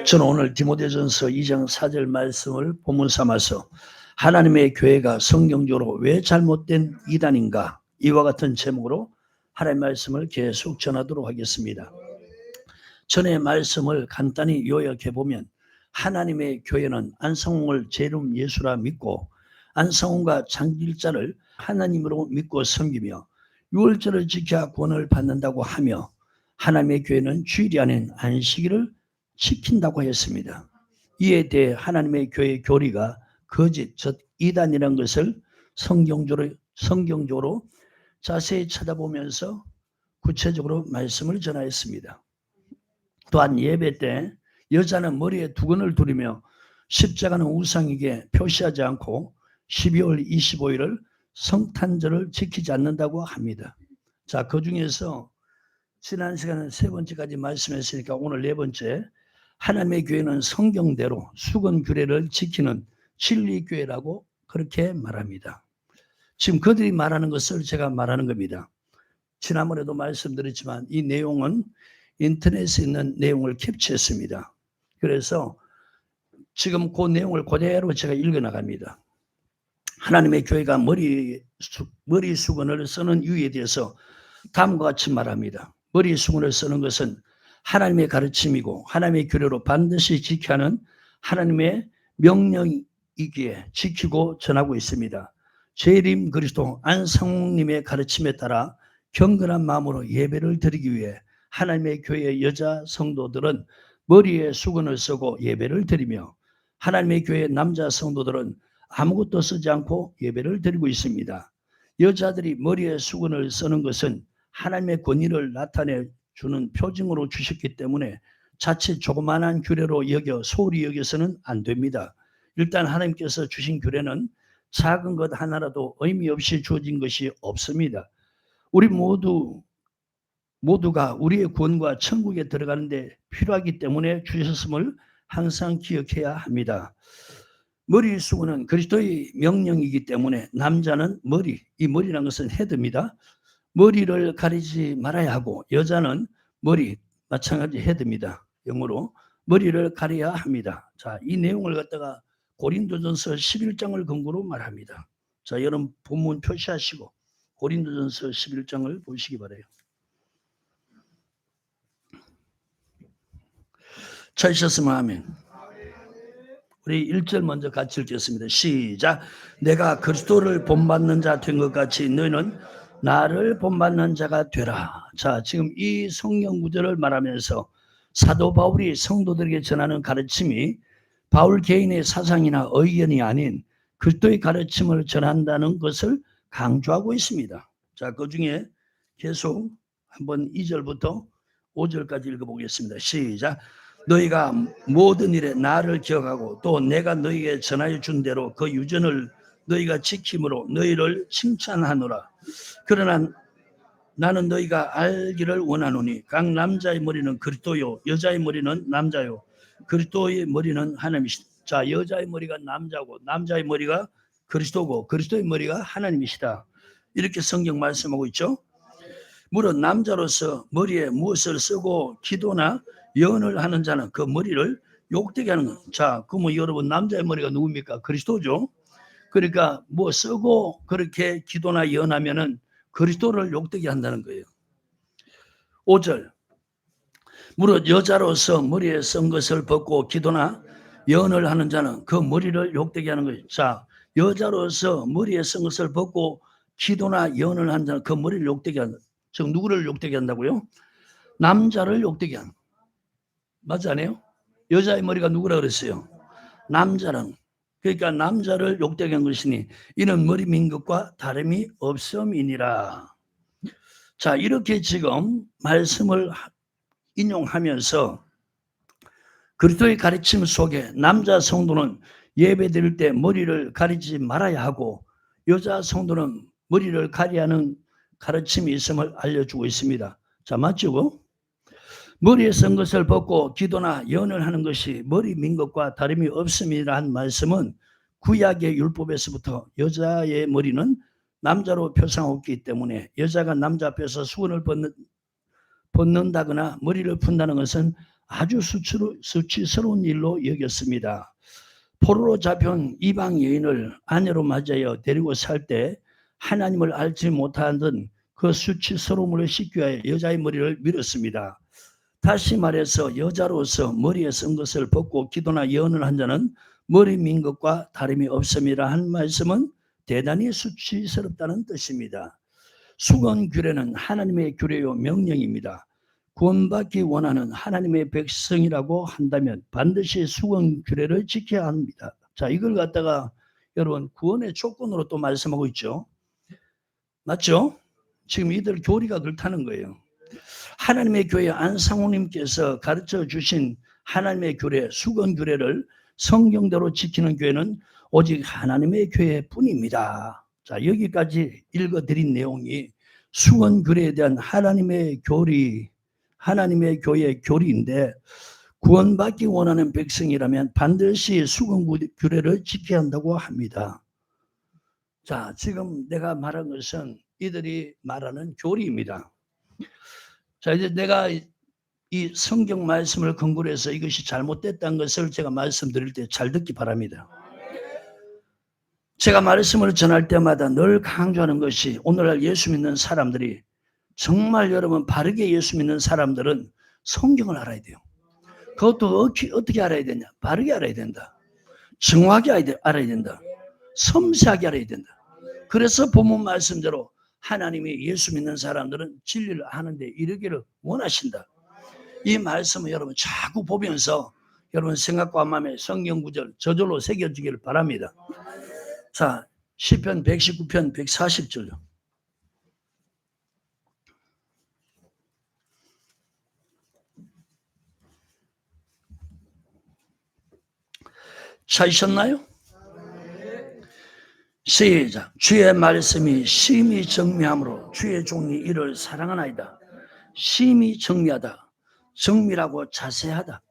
저는 오늘 디모데전서 2장 4절 말씀을 본문 삼아서 하나님의 교회가 성경적으로 왜 잘못된 이단인가, 이와 같은 제목으로 하나님의 말씀을 계속 전하도록 하겠습니다. 전의 말씀을 간단히 요약해보면, 하나님의 교회는 안성홍을 제 이름 예수라 믿고 안성홍과 장길자를 하나님으로 믿고 섬기며 유월절을 지켜 구원을 받는다고 하며, 하나님의 교회는 주일이 아닌 안식일을 지킨다고 했습니다. 이에 대해 하나님의 교회의 교리가 거짓, 즉 이단이라는 것을 성경적으로 자세히 찾아보면서 구체적으로 말씀을 전하였습니다. 또한 예배 때 여자는 머리에 두건을 두르며 십자가는 우상에게 표시하지 않고 12월 25일을 성탄절을 지키지 않는다고 합니다. 자, 그 중에서 지난 시간은 세 번째까지 말씀했으니까 오늘 네 번째, 하나님의 교회는 성경대로 수건 규례를 지키는 진리교회라고 그렇게 말합니다. 지금 그들이 말하는 것을 제가 말하는 겁니다. 지난번에도 말씀드렸지만 이 내용은 인터넷에 있는 내용을 캡처했습니다. 그래서 지금 그 내용을 그대로 제가 읽어나갑니다. 하나님의 교회가 머리 수건을 쓰는 이유에 대해서 다음과 같이 말합니다. 머리 수건을 쓰는 것은 하나님의 가르침이고 하나님의 규례로 반드시 지켜야 하는 하나님의 명령이기에 지키고 전하고 있습니다. 제1임 그리스도 안성홍님의 가르침에 따라 경건한 마음으로 예배를 드리기 위해 하나님의 교회의 여자 성도들은 머리에 수건을 쓰고 예배를 드리며, 하나님의 교회의 남자 성도들은 아무것도 쓰지 않고 예배를 드리고 있습니다. 여자들이 머리에 수건을 쓰는 것은 하나님의 권위를 나타내 주는 표징으로 주셨기 때문에 자칫 조그만한 규례로 소홀히 여겨서는 안 됩니다. 일단 하나님께서 주신 규례는 작은 것 하나라도 의미 없이 주어진 것이 없습니다. 우리 모두가 우리의 구원과 천국에 들어가는데 필요하기 때문에 주셨음을 항상 기억해야 합니다. 머리 수건은 그리스도의 명령이기 때문에 남자는 이 머리라는 것은 헤드입니다. 머리를 가리지 말아야 하고, 여자는 머리 마찬가지 헤드입니다. 영어로 머리를 가려야 합니다. 자, 이 내용을 갖다가 고린도전서 11장을 근거로 말합니다. 자, 여러분 본문 표시하시고 고린도전서 11장을 보시기 바라요. 찾으셨으면 아멘. 우리 1절 먼저 같이 읽겠습니다. 시작. 내가 그리스도를 본받는 자 된 것 같이 너희는 나를 본받는 자가 되라. 자, 지금 이 성경 구절을 말하면서 사도 바울이 성도들에게 전하는 가르침이 바울 개인의 사상이나 의견이 아닌 그리스도의 가르침을 전한다는 것을 강조하고 있습니다. 자, 그 중에 계속 한번 2절부터 5절까지 읽어보겠습니다. 시작. 너희가 모든 일에 나를 기억하고 또 내가 너희에게 전하여 준 대로 그 유전을 너희가 지킴으로 너희를 칭찬하노라. 그러나 나는 너희가 알기를 원하노니 각 남자의 머리는 그리스도요 여자의 머리는 남자요 그리스도의 머리는 하나님이시다. 자, 여자의 머리가 남자고 남자의 머리가 그리스도고 그리스도의 머리가 하나님이시다. 이렇게 성경 말씀하고 있죠. 물론 남자로서 머리에 무엇을 쓰고 기도나 예언을 하는 자는 그 머리를 욕되게 하는 것. 자, 그러면 여러분 남자의 머리가 누굽니까? 그리스도죠. 그러니까 뭐 쓰고 그렇게 기도나 예언하면은 그리스도를 욕되게 한다는 거예요. 5절. 무릇 여자로서 머리에 쓴 것을 벗고 기도나 예언을 하는 자는 그 머리를 욕되게 하는 거예요. 자, 여자로서 머리에 쓴 것을 벗고 기도나 예언을 하는 자는 그 머리를 욕되게 한다. 즉 누구를 욕되게 한다고요? 남자를 욕되게 한다. 맞지 않아요? 여자의 머리가 누구라 그랬어요? 남자는. 그러니까 남자를 욕되게 한 것이니 이는 머리 민 것과 다름이 없음이니라. 자, 이렇게 지금 말씀을 인용하면서 그리스도의 가르침 속에 남자 성도는 예배 드릴 때 머리를 가리지 말아야 하고 여자 성도는 머리를 가려야 하는 가르침이 있음을 알려주고 있습니다. 자, 맞죠? 머리에 쓴 것을 벗고 기도나 예언을 하는 것이 머리 민 것과 다름이 없음이라는 말씀은 구약의 율법에서부터 여자의 머리는 남자로 표상했기 때문에 여자가 남자 앞에서 수건을 벗는다거나 머리를 푼다는 것은 아주 수치스러운 일로 여겼습니다. 포로로 잡혀온 이방 여인을 아내로 맞이하여 데리고 살 때 하나님을 알지 못하던 그 수치스러움을 씻기 위하여 여자의 머리를 밀었습니다. 다시 말해서 여자로서 머리에 쓴 것을 벗고 기도나 예언을 한 자는 머리 민 것과 다름이 없음이라 한 말씀은 대단히 수치스럽다는 뜻입니다. 수건규례는 하나님의 규례요 명령입니다. 구원받기 원하는 하나님의 백성이라고 한다면 반드시 수건규례를 지켜야 합니다. 자, 이걸 갖다가 여러분 구원의 조건으로 또 말씀하고 있죠. 맞죠? 지금 이들 교리가 그렇다는 거예요. 하나님의 교회 안상호님께서 가르쳐 주신 하나님의 규례, 수건규례를 성경대로 지키는 교회는 오직 하나님의 교회뿐입니다. 자, 여기까지 읽어드린 내용이 수건규례에 대한 하나님의 교리, 하나님의 교회의 교리인데, 구원받기 원하는 백성이라면 반드시 수건규례를 지켜야 한다고 합니다. 자, 지금 내가 말한 것은 이들이 말하는 교리입니다. 자, 이제 내가 이 성경 말씀을 근거로 해서 이것이 잘못됐다는 것을 제가 말씀드릴 때 잘 듣기 바랍니다. 제가 말씀을 전할 때마다 늘 강조하는 것이 오늘날 예수 믿는 사람들이, 정말 여러분 바르게 예수 믿는 사람들은 성경을 알아야 돼요. 그것도 어떻게 알아야 되냐? 바르게 알아야 된다. 정확하게 알아야 된다. 섬세하게 알아야 된다. 그래서 본문 말씀대로 하나님이 예수 믿는 사람들은 진리를 아는데 이르기를 원하신다. 이 말씀을 여러분 자꾸 보면서 여러분 생각과 마음에 성경 구절 저절로 새겨지기를 바랍니다. 자, 시편 119편 140절요. 찾으셨나요? 시작. 주의 말씀이 심히 정미함으로 주의 종이 이를 사랑하나이다. 심히 정미하다. 정밀하고 자세하다.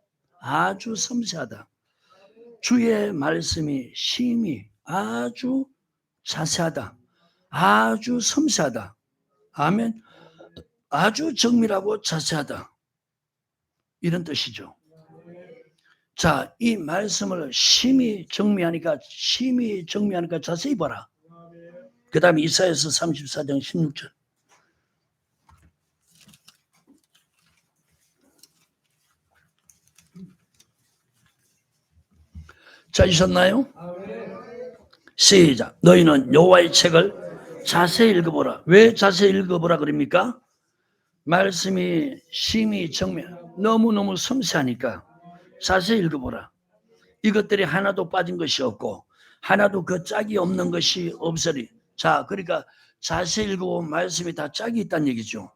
아주 섬세하다. 주의 말씀이 심히 아주 자세하다. 아주 섬세하다. 아멘. 아주 정밀하고 자세하다. 이런 뜻이죠. 자, 이 말씀을 심히 정미하니까 자세히 봐라. 그 다음에 이사야서 34장 16절. 찾으셨나요? 시작. 너희는 여호와의 책을 자세히 읽어보라. 왜 자세히 읽어보라 그럽니까? 말씀이 심히 정밀, 너무너무 섬세하니까 자세히 읽어보라. 이것들이 하나도 빠진 것이 없고 하나도 그 짝이 없는 것이 없으리. 자, 그러니까 자세히 읽어보면 말씀이 다 짝이 있다는 얘기죠.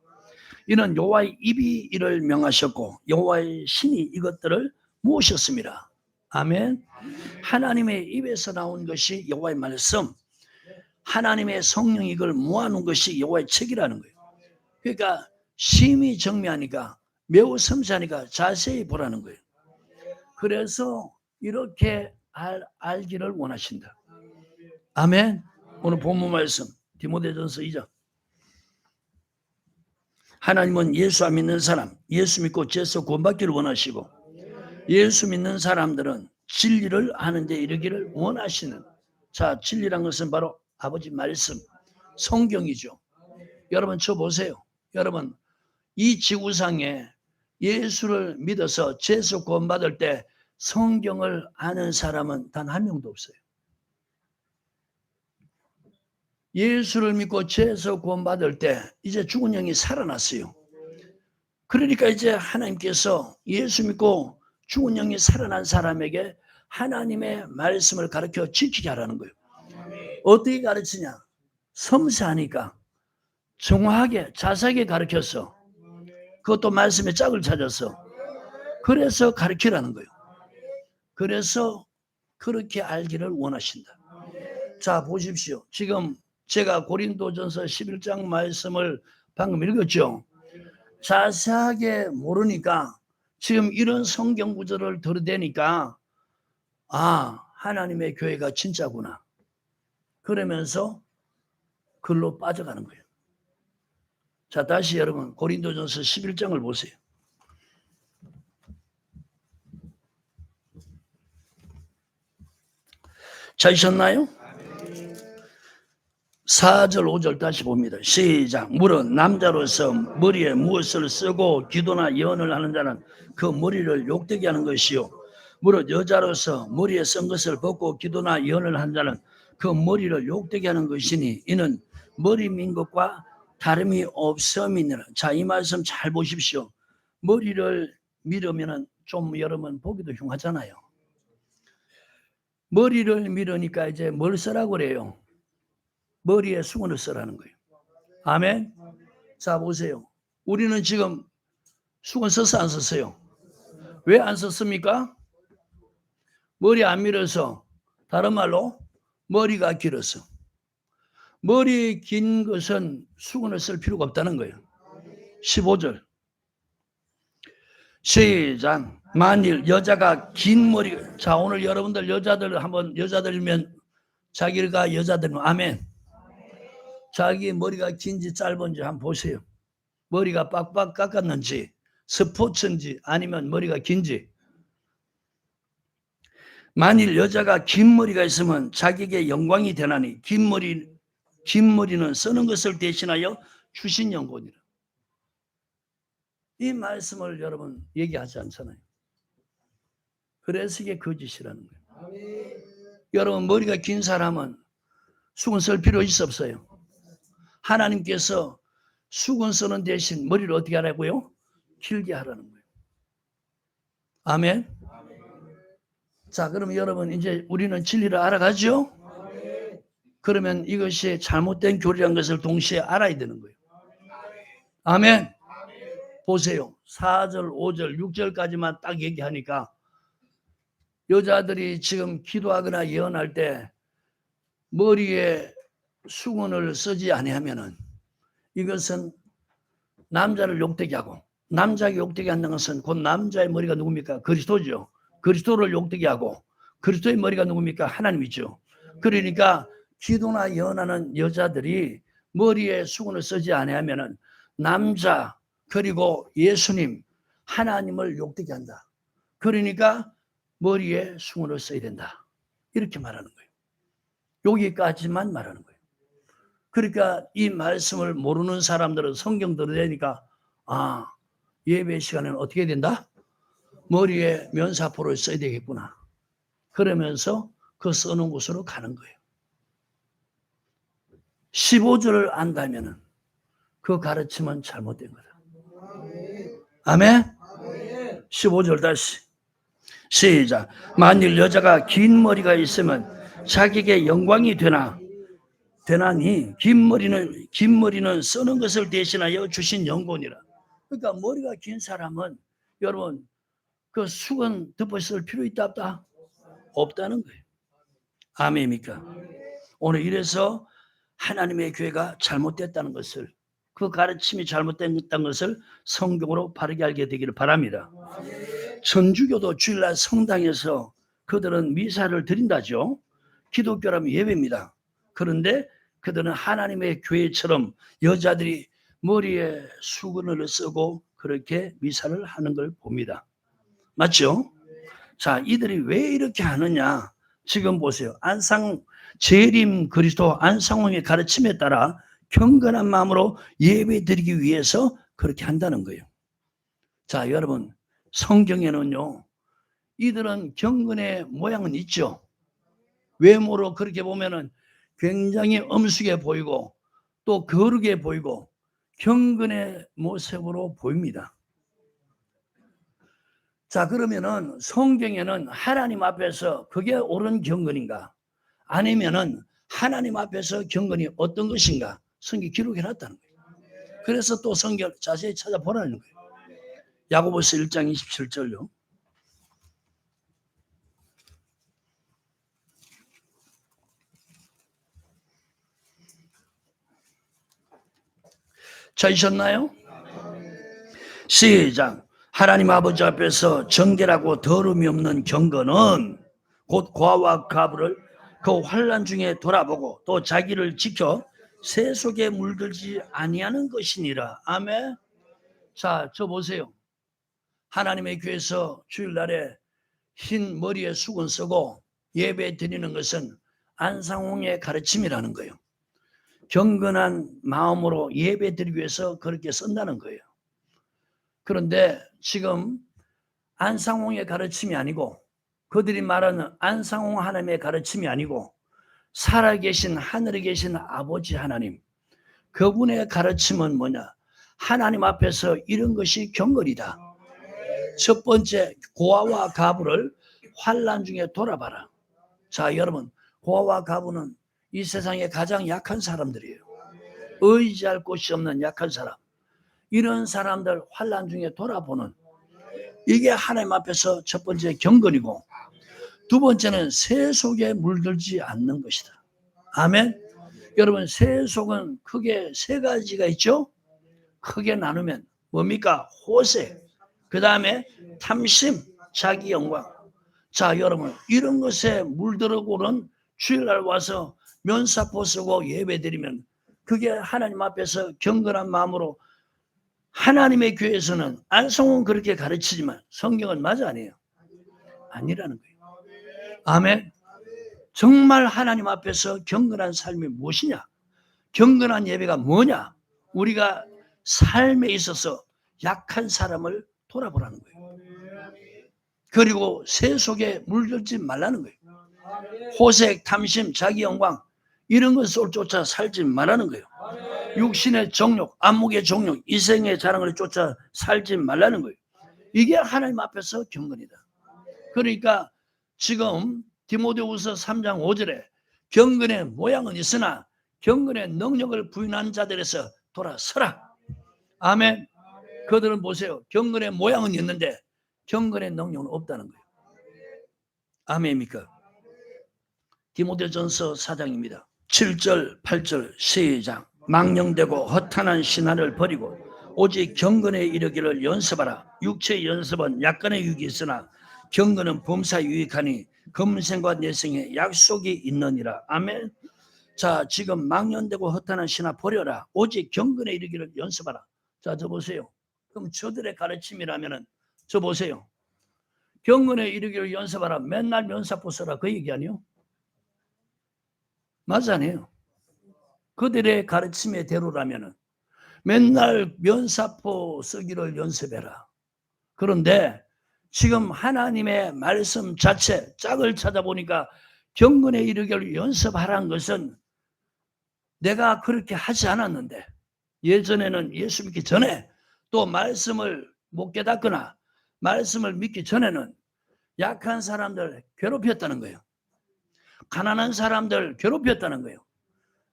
이는 여호와의 입이 이를 명하셨고 여호와의 신이 이것들을 모으셨습니다. 아멘. 하나님의 입에서 나온 것이 여호와의 말씀, 하나님의 성령이 이걸 모아놓은 것이 여호와의 책이라는 거예요. 그러니까 심히 정미하니까, 매우 섬세하니까 자세히 보라는 거예요. 그래서 이렇게 알기를 원하신다. 아멘. 오늘 본문 말씀 디모데전서 2장. 하나님은 예수 안 믿는 사람, 예수 믿고 죄에서 구원받기를 원하시고 예수 믿는 사람들은 진리를 아는 데 이르기를 원하시는. 자, 진리란 것은 바로 아버지 말씀, 성경이죠. 여러분 저 보세요. 여러분 이 지구상에 예수를 믿어서 죄에서 구원받을 때 성경을 아는 사람은 단 한 명도 없어요. 예수를 믿고 죄에서 구원받을 때 이제 죽은 영이 살아났어요. 그러니까 이제 하나님께서 예수 믿고 죽은 영이 살아난 사람에게 하나님의 말씀을 가르쳐 지키게 하라는 거예요. 어떻게 가르치냐? 섬세하니까 정확하게 자세하게 가르쳐서, 그것도 말씀의 짝을 찾아서, 그래서 가르치라는 거예요. 그래서 그렇게 알기를 원하신다. 자, 보십시오. 지금 제가 고린도전서 11장 말씀을 방금 읽었죠. 자세하게 모르니까 지금 이런 성경 구절을 들이대니까 아, 하나님의 교회가 진짜구나. 그러면서 글로 빠져가는 거예요. 자, 다시 여러분 고린도전서 11장을 보세요. 찾으셨나요? 4절 5절 다시 봅니다. 시작. 물은 남자로서 머리에 무엇을 쓰고 기도나 예언을 하는 자는 그 머리를 욕되게 하는 것이요, 물은 여자로서 머리에 쓴 것을 벗고 기도나 예언을 하는 자는 그 머리를 욕되게 하는 것이니 이는 머리 민 것과 다름이 없음이니라. 자, 이 말씀 잘 보십시오. 머리를 밀으면 좀 여러분 보기도 흉하잖아요. 머리를 밀으니까 이제 뭘 쓰라고 그래요? 머리에 수건을 쓰라는 거예요. 아멘. 자, 보세요. 우리는 지금 수건 썼어 안 썼어요? 왜 안 썼습니까? 머리 안 밀어서, 다른 말로 머리가 길어서. 머리 긴 것은 수건을 쓸 필요가 없다는 거예요. 15절 시작. 만일 여자가 긴 머리, 자, 오늘 여러분들 여자들 한번, 여자들이면 자기가 여자들은 아멘. 자기 머리가 긴지 짧은지 한번 보세요. 머리가 빡빡 깎았는지, 스포츠인지 아니면 머리가 긴지. 만일 여자가 긴 머리가 있으면 자기에게 영광이 되나니 긴 머리는 쓰는 것을 대신하여 주신 영혼이라. 이 말씀을 여러분 얘기하지 않잖아요. 그래서 이게 거짓이라는 거예요. 여러분 머리가 긴 사람은 수건 쓸 필요 있어 없어요? 하나님께서 수건 쓰는 대신 머리를 어떻게 하라고요? 길게 하라는 거예요. 아멘. 자, 그러면 여러분 이제 우리는 진리를 알아가죠? 그러면 이것이 잘못된 교리라는 것을 동시에 알아야 되는 거예요. 아멘. 보세요. 4절, 5절, 6절까지만 딱 얘기하니까 여자들이 지금 기도하거나 예언할 때 머리에 수건을 쓰지 아니하면은 이것은 남자를 욕되게 하고, 남자에게 욕되게 한다는 것은 곧 남자의 머리가 누굽니까? 그리스도죠. 그리스도를 욕되게 하고, 그리스도의 머리가 누굽니까? 하나님이죠. 그러니까 기도나 예언하는 여자들이 머리에 수건을 쓰지 아니하면은 남자 그리고 예수님 하나님을 욕되게 한다. 그러니까 머리에 수건을 써야 된다. 이렇게 말하는 거예요. 여기까지만 말하는 거예요. 그러니까 이 말씀을 모르는 사람들은 성경 들으려니까 예배 시간에는 어떻게 된다? 머리에 면사포를 써야 되겠구나. 그러면서 그 써놓은 곳으로 가는 거예요. 15절을 안다면 그 가르침은 잘못된 거다. 아멘? 15절 다시 시작. 만일 여자가 긴 머리가 있으면 자기에게 영광이 되나니 긴 머리는 쓰는 것을 대신하여 주신 영혼이라. 그러니까 머리가 긴 사람은 여러분 그 수건 덮어 쓸 필요 있다 없다? 없다는 거예요. 아멘입니까? 오늘 이래서 하나님의 교회가 잘못됐다는 것을, 그 가르침이 잘못됐다는 것을 성경으로 바르게 알게 되기를 바랍니다. 천주교도 주일날 성당에서 그들은 미사를 드린다죠. 기독교라면 예배입니다. 그런데 그들은 하나님의 교회처럼 여자들이 머리에 수건을 쓰고 그렇게 미사를 하는 걸 봅니다. 맞죠? 자, 이들이 왜 이렇게 하느냐? 지금 보세요. 재림 그리스도 안상홍의 가르침에 따라 경건한 마음으로 예배 드리기 위해서 그렇게 한다는 거예요. 자, 여러분 성경에는요, 이들은 경건의 모양은 있죠. 외모로 그렇게 보면은 굉장히 엄숙해 보이고 또 거룩해 보이고 경건의 모습으로 보입니다. 자, 그러면은 성경에는 하나님 앞에서 그게 옳은 경건인가? 아니면은 하나님 앞에서 경건이 어떤 것인가? 성경에 기록해 놨다는 거예요. 그래서 또 성경 자세히 찾아보라는 거예요. 야고보서 1장 27절요. 찾으셨나요? 시작. 하나님 아버지 앞에서 정결하고 더러움이 없는 경건은 곧 고아와 가부를 그 환난 중에 돌아보고 또 자기를 지켜 새 속에 물들지 아니하는 것이니라. 아멘. 자, 저 보세요. 하나님의 교회에서 주일날에 흰 머리에 수건 쓰고 예배 드리는 것은 안상홍의 가르침이라는 거예요. 경건한 마음으로 예배드리기 위해서 그렇게 쓴다는 거예요. 그런데 지금 안상홍의 가르침이 아니고, 그들이 말하는 안상홍 하나님의 가르침이 아니고, 살아계신 하늘에 계신 아버지 하나님, 그분의 가르침은 뭐냐? 하나님 앞에서 이런 것이 경건이다. 첫 번째, 고아와 가부를 환난 중에 돌아봐라. 자, 여러분, 고아와 가부는 이 세상에 가장 약한 사람들이에요. 의지할 곳이 없는 약한 사람. 이런 사람들 환난 중에 돌아보는, 이게 하나님 앞에서 첫 번째 경건이고, 두 번째는 세속에 물들지 않는 것이다. 아멘. 여러분, 세속은 크게 세 가지가 있죠. 크게 나누면 뭡니까? 호색, 그 다음에 탐심, 자기 영광. 자, 여러분, 이런 것에 물들어고는 주일날 와서 면사포 쓰고 예배드리면 그게 하나님 앞에서 경건한 마음으로, 하나님의 교회에서는 안성은 그렇게 가르치지만 성경은 맞아 아니에요? 아니라는 거예요. 아멘. 정말 하나님 앞에서 경건한 삶이 무엇이냐? 경건한 예배가 뭐냐? 우리가 삶에 있어서 약한 사람을 돌아보라는 거예요. 그리고 세속에 물들지 말라는 거예요. 호색, 탐심, 자기 영광, 이런 것을 쫓아 살지 말라는 거예요. 육신의 정욕, 안목의 정욕, 이생의 자랑을 쫓아 살지 말라는 거예요. 이게 하나님 앞에서 경건이다. 그러니까 지금 디모데후서 3장 5절에 경건의 모양은 있으나 경건의 능력을 부인한 자들에서 돌아서라. 아멘. 그들은 보세요. 경건의 모양은 있는데 경건의 능력은 없다는 거예요. 아멘입니까? 디모데전서 4장입니다. 7절 8절 시작. 망령되고 허탄한 신화를 버리고 오직 경건에 이르기를 연습하라. 육체의 연습은 약간의 유익이 있으나 경건은 범사에 유익하니 검생과 내생에 약속이 있느니라. 아멘. 자, 지금 망령되고 허탄한 신화 버려라. 오직 경건에 이르기를 연습하라. 자, 저 보세요. 그럼 저들의 가르침이라면은 저 보세요. 경건에 이르기를 연습하라. 맨날 면사포 써라. 그 얘기 아니요? 맞아요. 그들의 가르침의 대로라면은 맨날 면사포 쓰기를 연습해라. 그런데 지금 하나님의 말씀 자체 짝을 찾아보니까 경건에 이르기를 연습하라는 것은 내가 그렇게 하지 않았는데, 예전에는 예수 믿기 전에 또 말씀을 못 깨닫거나 말씀을 믿기 전에는 약한 사람들 괴롭혔다는 거예요. 가난한 사람들 괴롭혔다는 거예요.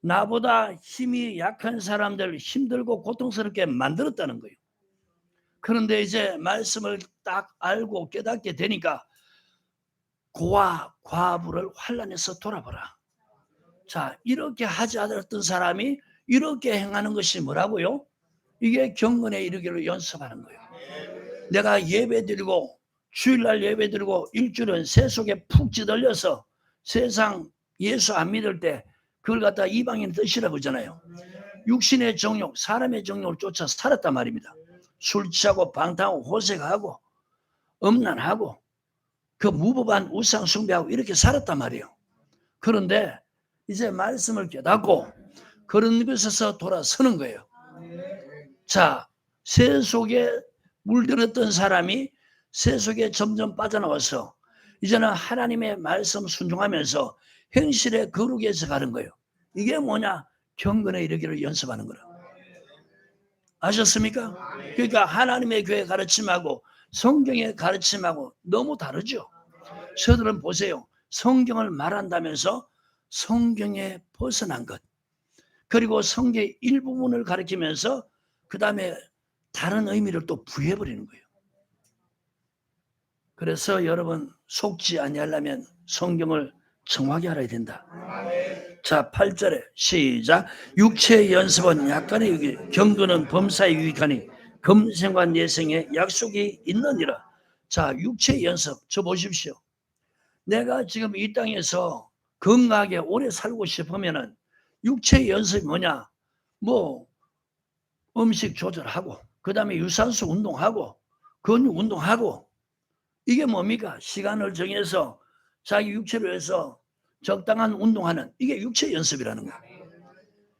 나보다 힘이 약한 사람들 힘들고 고통스럽게 만들었다는 거예요. 그런데 이제 말씀을 딱 알고 깨닫게 되니까 고아, 과부를 환난에서 돌아보라. 자, 이렇게 하지 않았던 사람이 이렇게 행하는 것이 뭐라고요? 이게 경건에 이르기를 연습하는 거예요. 내가 예배드리고 주일날 예배드리고 일주일은 세속에 푹 찌들려서 세상 예수 안 믿을 때 그걸 갖다 이방인 뜻이라고 하잖아요. 육신의 정욕, 사람의 정욕을 쫓아 살았단 말입니다. 술 취하고 방탕하고 호색하고 음란하고 그 무법한 우상 숭배하고 이렇게 살았단 말이에요. 그런데 이제 말씀을 깨닫고 그런 것에서 돌아서는 거예요. 자, 세속에 물들었던 사람이 세속에 점점 빠져나와서 이제는 하나님의 말씀 순종하면서 현실의 거룩에서 가는 거예요. 이게 뭐냐? 경건에 이르기를 연습하는 거라. 아셨습니까? 그러니까 하나님의 교회 가르침하고 성경의 가르침하고 너무 다르죠. 저들은 보세요. 성경을 말한다면서 성경에 벗어난 것, 그리고 성경의 일부분을 가르치면서 그 다음에 다른 의미를 또 부여해버리는 거예요. 그래서 여러분, 속지 아니하려면 성경을 정확히 알아야 된다. 자, 8절에 시작. 육체의 연습은 약간의 유익, 경건은 범사에 유익하니 검생과 내생에 약속이 있느니라. 자, 육체의 연습, 저 보십시오. 내가 지금 이 땅에서 건강하게 오래 살고 싶으면은 육체의 연습이 뭐냐? 뭐 음식 조절하고, 그 다음에 유산소 운동하고, 근육 운동하고, 이게 뭡니까? 시간을 정해서 자기 육체를 위해서 적당한 운동하는 이게 육체 연습이라는 거예요.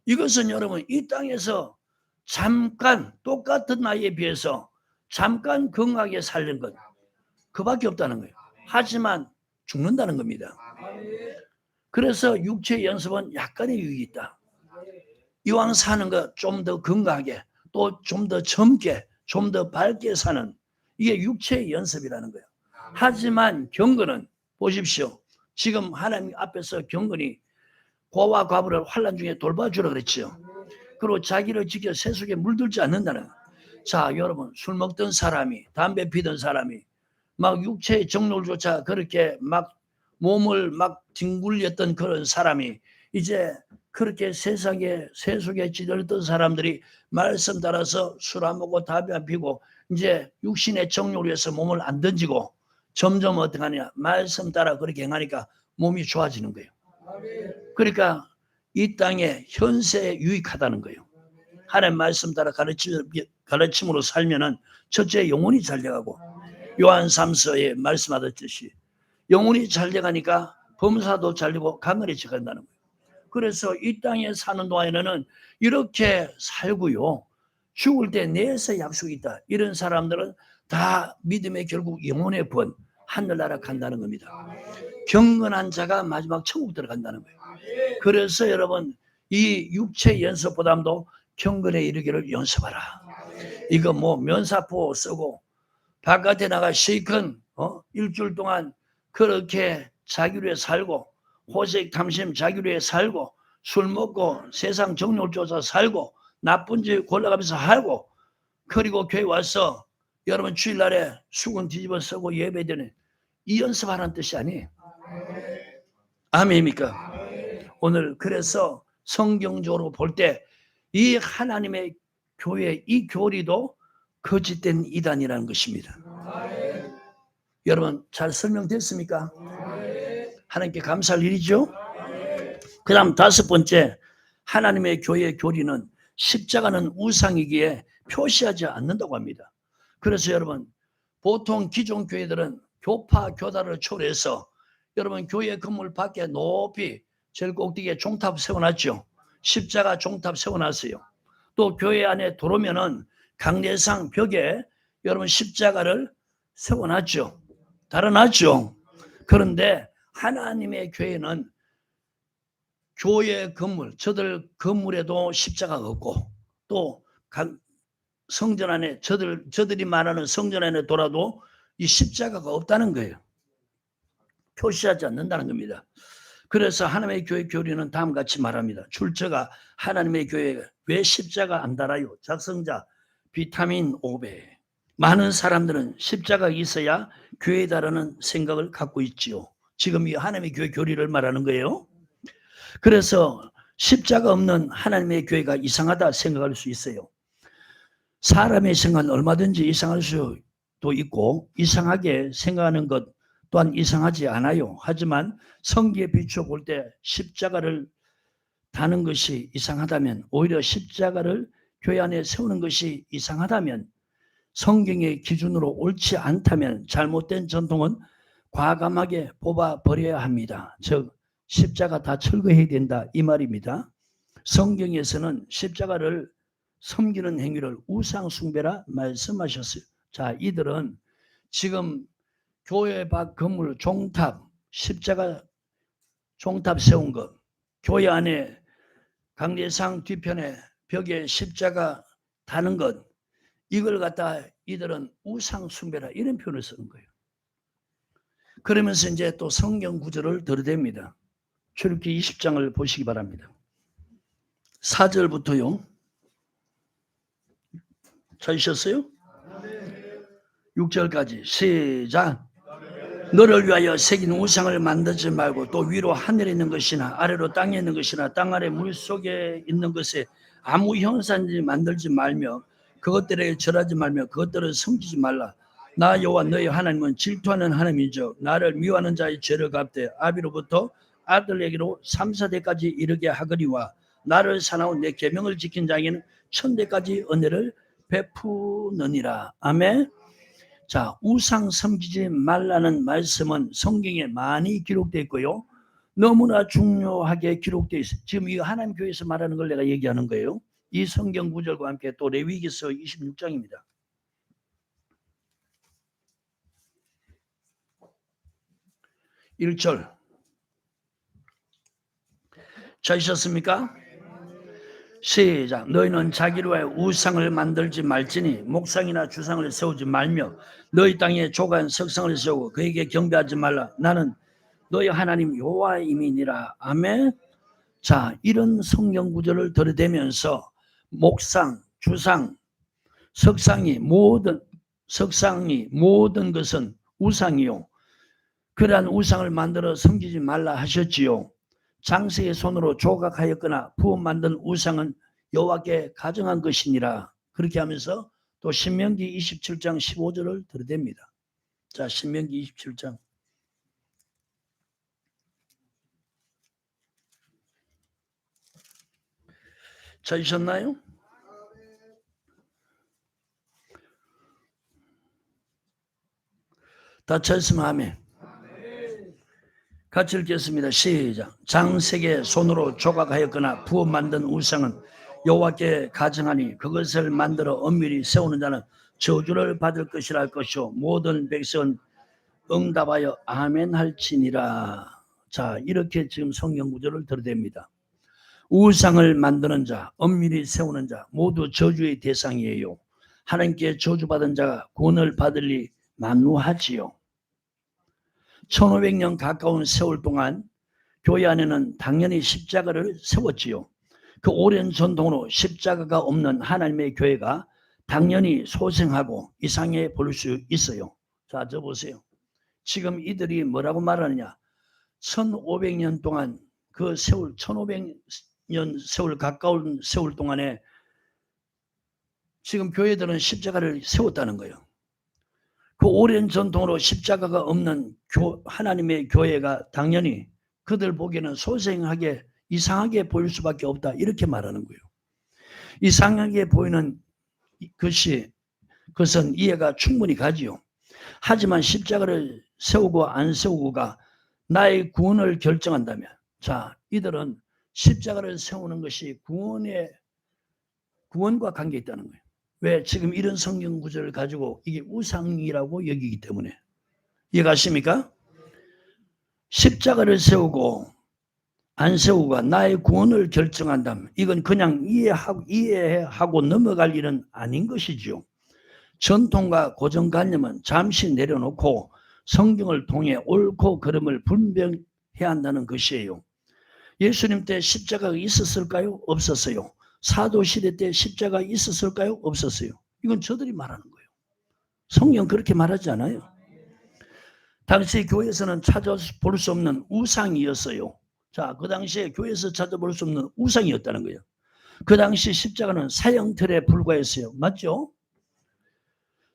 이것은 여러분 이 땅에서 잠깐 똑같은 나이에 비해서 잠깐 건강하게 살는 것 그밖에 없다는 거예요. 하지만 죽는다는 겁니다. 그래서 육체 연습은 약간의 유익이 있다. 이왕 사는 거 좀 더 건강하게 또 좀 더 젊게 좀 더 밝게 사는 이게 육체의 연습이라는 거예요. 하지만 경건은 보십시오. 지금 하나님 앞에서 경건이 고와 과부를 환난 중에 돌봐주라 그랬지요. 그리고 자기를 지켜 세속에 물들지 않는다는. 자 여러분 술 먹던 사람이 담배 피던 사람이 막 육체의 정욕조차 그렇게 막 몸을 막 뒹굴렸던 그런 사람이 이제 그렇게 세상에 세속에 찌들었던 사람들이 말씀 따라서 술 안 먹고 담배 안 피고 이제 육신의 정욕을 위해서 몸을 안 던지고 점점 어떻게 하냐 말씀 따라 그렇게 행하니까 몸이 좋아지는 거예요. 그러니까 이 땅에 현세에 유익하다는 거예요. 하나님 말씀 따라 가르침으로 살면은 첫째 영혼이 잘 돼가고 요한 3서에 말씀하셨듯이 영혼이 잘 돼가니까 범사도 잘 되고 강건해져 간다는 거예요. 그래서 이 땅에 사는 동안에는 이렇게 살고요. 죽을 때 내에서 약속이 있다. 이런 사람들은 다 믿음의 결국 영혼의 번 하늘나라 간다는 겁니다. 경건한 자가 마지막 천국 들어간다는 거예요. 그래서 여러분 이 육체 연습보다도 경건에 이르기를 연습하라. 이거 뭐 면사포 쓰고 바깥에 나가 실컷 일주일 동안 그렇게 자기를 위해 살고 호색 탐심 자기를 위해 살고 술 먹고 세상 정욕을 쫓아 살고 나쁜 짓 골라가면서 살고 그리고 교회 와서 여러분 주일날에 수건 뒤집어 쓰고 예배드리는 이 연습하라는 뜻이 아니에요. 아멘입니까? 오늘 그래서 성경적으로 볼 때 이 하나님의 교회 이 교리도 거짓된 이단이라는 것입니다. 여러분 잘 설명됐습니까? 하나님께 감사할 일이죠. 그 다음 다섯 번째 하나님의 교회의 교리는 십자가는 우상이기에 표시하지 않는다고 합니다. 그래서 여러분 보통 기존 교회들은 교파 교단을 초래해서 여러분 교회 건물 밖에 높이 제일 꼭대기에 종탑 세워놨죠. 십자가 종탑 세워놨어요. 또 교회 안에 들어오면은 강례상 벽에 여러분 십자가를 세워놨죠. 달아놨죠. 그런데 하나님의 교회는 교회 건물, 저들 건물에도 십자가가 없고 또 성전 안에 저들이 말하는 성전 안에 돌아도 이 십자가가 없다는 거예요. 표시하지 않는다는 겁니다. 그래서 하나님의 교회 교리는 다음과 같이 말합니다. 출처가 하나님의 교회가 왜 십자가 안 달아요? 작성자 비타민 5배. 많은 사람들은 십자가가 있어야 교회다라는 생각을 갖고 있지요. 지금 이 하나님의 교회 교리를 말하는 거예요. 그래서 십자가 없는 하나님의 교회가 이상하다 생각할 수 있어요. 사람의 생각은 얼마든지 이상할 수도 있고 이상하게 생각하는 것 또한 이상하지 않아요. 하지만 성경에 비추어 볼 때 십자가를 다는 것이 이상하다면 오히려 십자가를 교회 안에 세우는 것이 이상하다면 성경의 기준으로 옳지 않다면 잘못된 전통은 과감하게 뽑아버려야 합니다. 즉 십자가 다 철거해야 된다 이 말입니다. 성경에서는 십자가를 섬기는 행위를 우상숭배라 말씀하셨어요. 자, 이들은 지금 교회 밖 건물 종탑 십자가 종탑 세운 것 교회 안에 강례상 뒤편에 벽에 십자가 다는 것 이걸 갖다 이들은 우상숭배라 이런 표현을 쓰는 거예요. 그러면서 이제 또 성경 구절을 들이댑니다. 출애굽기 20장을 보시기 바랍니다. 4절부터요. 찾으셨어요? 6절까지 시작. 너를 위하여 새긴 우상을 만들지 말고 또 위로 하늘에 있는 것이나 아래로 땅에 있는 것이나 땅 아래 물속에 있는 것에 아무 형상을 만들지 말며 그것들에게 절하지 말며 그것들을 섬기지 말라. 나 여호와 너희 하나님은 질투하는 하나님이죠. 나를 미워하는 자의 죄를 갚되 아비로부터 아들에게로 3, 4대까지 이르게 하거니와 나를 사나운 내 계명을 지킨 자에게는 1000대까지 은혜를 베푸느니라. 아멘. 자, 우상 섬기지 말라는 말씀은 성경에 많이 기록되어 있고요. 너무나 중요하게 기록되어 있어요. 지금 이 하나님 교회에서 말하는 걸 내가 얘기하는 거예요. 이 성경 구절과 함께 또 레위기서 26장입니다. 1절 찾으셨습니까? 시작. 너희는 자기로 하여 우상을 만들지 말지니 목상이나 주상을 세우지 말며 너희 땅에 조간 석상을 세우고 그에게 경배하지 말라. 나는 너희 하나님 여호와임이니라. 아멘. 자, 이런 성경 구절을 들이대면서 목상, 주상, 석상이 모든 것은 우상이요. 그러한 우상을 만들어 섬기지 말라 하셨지요. 장세의 손으로 조각하였거나 부어 만든 우상은 여호와께 가증한 것이니라. 그렇게 하면서 또 신명기 27장 15절을 들이댑니다. 자, 신명기 27장. 찾으셨나요? 다 찾으시면 아멘. 같이 읽겠습니다. 시작. 장색의 손으로 조각하였거나 부어 만든 우상은 여호와께 가증하니 그것을 만들어 엄밀히 세우는 자는 저주를 받을 것이라 할 것이요 모든 백성은 응답하여 아멘 할지니라. 자, 이렇게 지금 성경 구절을 들이댑니다. 우상을 만드는 자, 엄밀히 세우는 자 모두 저주의 대상이에요. 하나님께 저주받은 자가 구원을 받을 리 만무하지요. 1500년 가까운 세월 동안 교회 안에는 당연히 십자가를 세웠지요. 그 오랜 전통으로 십자가가 없는 하나님의 교회가 당연히 소생하고 이상해 보일 수 있어요. 자, 저 보세요. 지금 이들이 뭐라고 말하느냐. 1500년 동안 그 세월, 1500년 세월 가까운 세월 동안에 지금 교회들은 십자가를 세웠다는 거예요. 그 오랜 전통으로 십자가가 없는 하나님의 교회가 당연히 그들 보기에는 소생하게 이상하게 보일 수밖에 없다 이렇게 말하는 거예요. 이상하게 보이는 그것은 이해가 충분히 가지요. 하지만 십자가를 세우고 안 세우고가 나의 구원을 결정한다면, 자, 이들은 십자가를 세우는 것이 구원과 관계 있다는 거예요. 왜? 지금 이런 성경 구절을 가지고 이게 우상이라고 여기기 때문에. 이해가십니까? 십자가를 세우고 안 세우고가 나의 구원을 결정한다면 이건 그냥 이해하고 넘어갈 일은 아닌 것이죠. 전통과 고정관념은 잠시 내려놓고 성경을 통해 옳고 그름을 분별해야 한다는 것이에요. 예수님 때 십자가가 있었을까요? 없었어요. 사도시대 때 십자가 있었을까요? 없었어요. 이건 저들이 말하는 거예요. 성경 그렇게 말하지 않아요. 당시 교회에서는 찾아볼 수 없는 우상이었어요. 자, 그 당시에 교회에서 찾아볼 수 없는 우상이었다는 거예요. 그 당시 십자가는 사형틀에 불과했어요. 맞죠?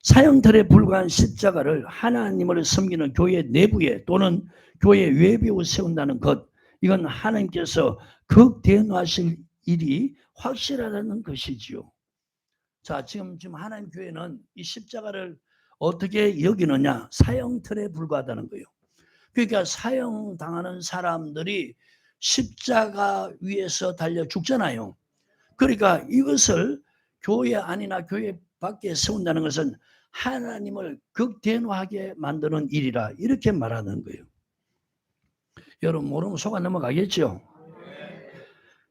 사형틀에 불과한 십자가를 하나님을 섬기는 교회 내부에 또는 교회 외부에 세운다는 것, 이건 하나님께서 극대노하실 일이 확실하다는 것이지요. 자, 지금 하나님 교회는 이 십자가를 어떻게 여기느냐? 사형틀에 불과하다는 거예요. 그러니까 사형당하는 사람들이 십자가 위에서 달려 죽잖아요. 그러니까 이것을 교회 안이나 교회 밖에 세운다는 것은 하나님을 극대노하게 만드는 일이라 이렇게 말하는 거예요. 여러분 모르면 속아 넘어가겠죠?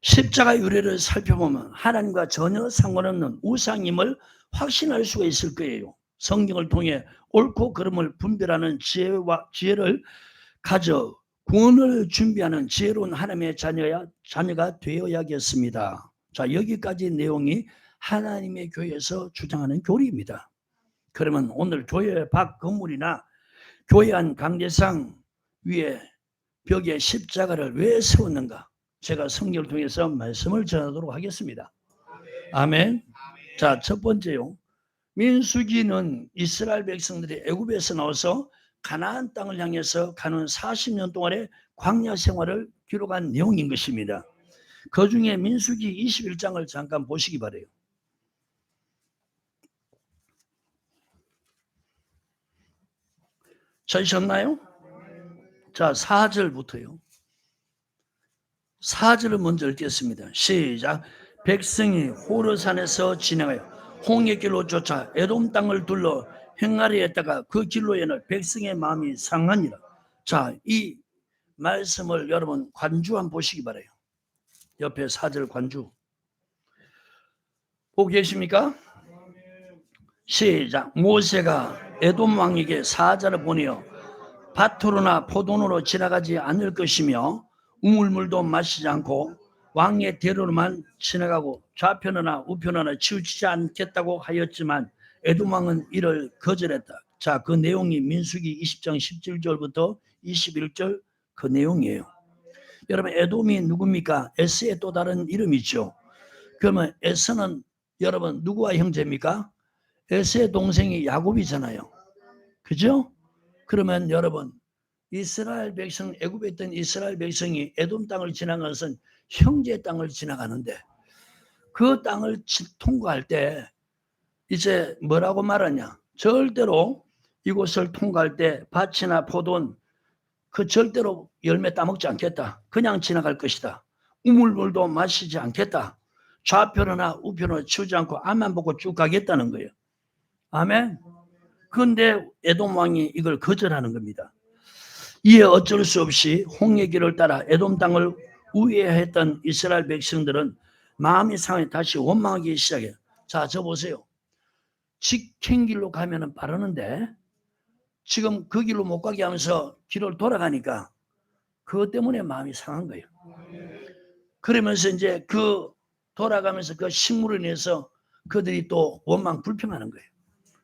십자가 유래를 살펴보면 하나님과 전혀 상관없는 우상임을 확신할 수가 있을 거예요. 성경을 통해 옳고 그름을 분별하는 지혜를 가져 구원을 준비하는 지혜로운 하나님의 자녀가 되어야겠습니다. 자, 여기까지 내용이 하나님의 교회에서 주장하는 교리입니다. 그러면 오늘 교회 밖 건물이나 교회 안 강제상 위에 벽에 십자가를 왜 세웠는가? 제가 성경을 통해서 말씀을 전하도록 하겠습니다. 아멘. 자, 첫 번째요. 민수기는 이스라엘 백성들이 애굽에서 나와서 가나안 땅을 향해서 가는 40년 동안의 광야 생활을 기록한 내용인 것입니다. 그 중에 민수기 21장을 잠깐 보시기 바라요. 찾으셨나요? 자, 4절부터요. 4절을 먼저 읽겠습니다. 시작. 백성이 호르산에서 진행하여 홍해길로 쫓아 에돔 땅을 둘러 행하려 했다가 그 길로에는 백성의 마음이 상하니라. 자, 이 말씀을 여러분 관주 한번 보시기 바라요. 옆에 4절 관주 보고 계십니까? 시작. 모세가 에돔 왕에게 사자를 보내어 밭으로나 포도로로 지나가지 않을 것이며 우물물도 마시지 않고 왕의 대로로만 지나가고 좌편이나 우편이나 치우치지 않겠다고 하였지만 에돔 왕은 이를 거절했다. 자, 그 내용이 민수기 20장 17절부터 21절 그 내용이에요. 여러분, 에돔이 누굽니까? 에스의 또 다른 이름이죠. 그러면 에스는 여러분 누구와 형제입니까? 에스의 동생이 야곱이잖아요. 그죠? 그러면 여러분, 이스라엘 백성, 애굽에 있던 이스라엘 백성이 에돔 땅을 지나간 것은 형제 땅을 지나가는데 그 땅을 통과할 때 이제 뭐라고 말하냐? 절대로 이곳을 통과할 때 밭이나 포도는 그 절대로 열매 따먹지 않겠다. 그냥 지나갈 것이다. 우물물도 마시지 않겠다. 좌편이나 우편으로 치우지 않고 앞만 보고 쭉 가겠다는 거예요. 아멘. 그런데 에돔 왕이 이걸 거절하는 겁니다. 이에 어쩔 수 없이 홍해길을 따라 에돔 땅을 우회했던 이스라엘 백성들은 마음이 상해 다시 원망하기 시작해요. 자, 저 보세요. 직행길로 가면은 빠르는데 지금 그 길로 못 가게 하면서 길을 돌아가니까 그것 때문에 마음이 상한 거예요. 그러면서 이제 그 돌아가면서 그 식물을 인해서 그들이 또 원망 불평하는 거예요.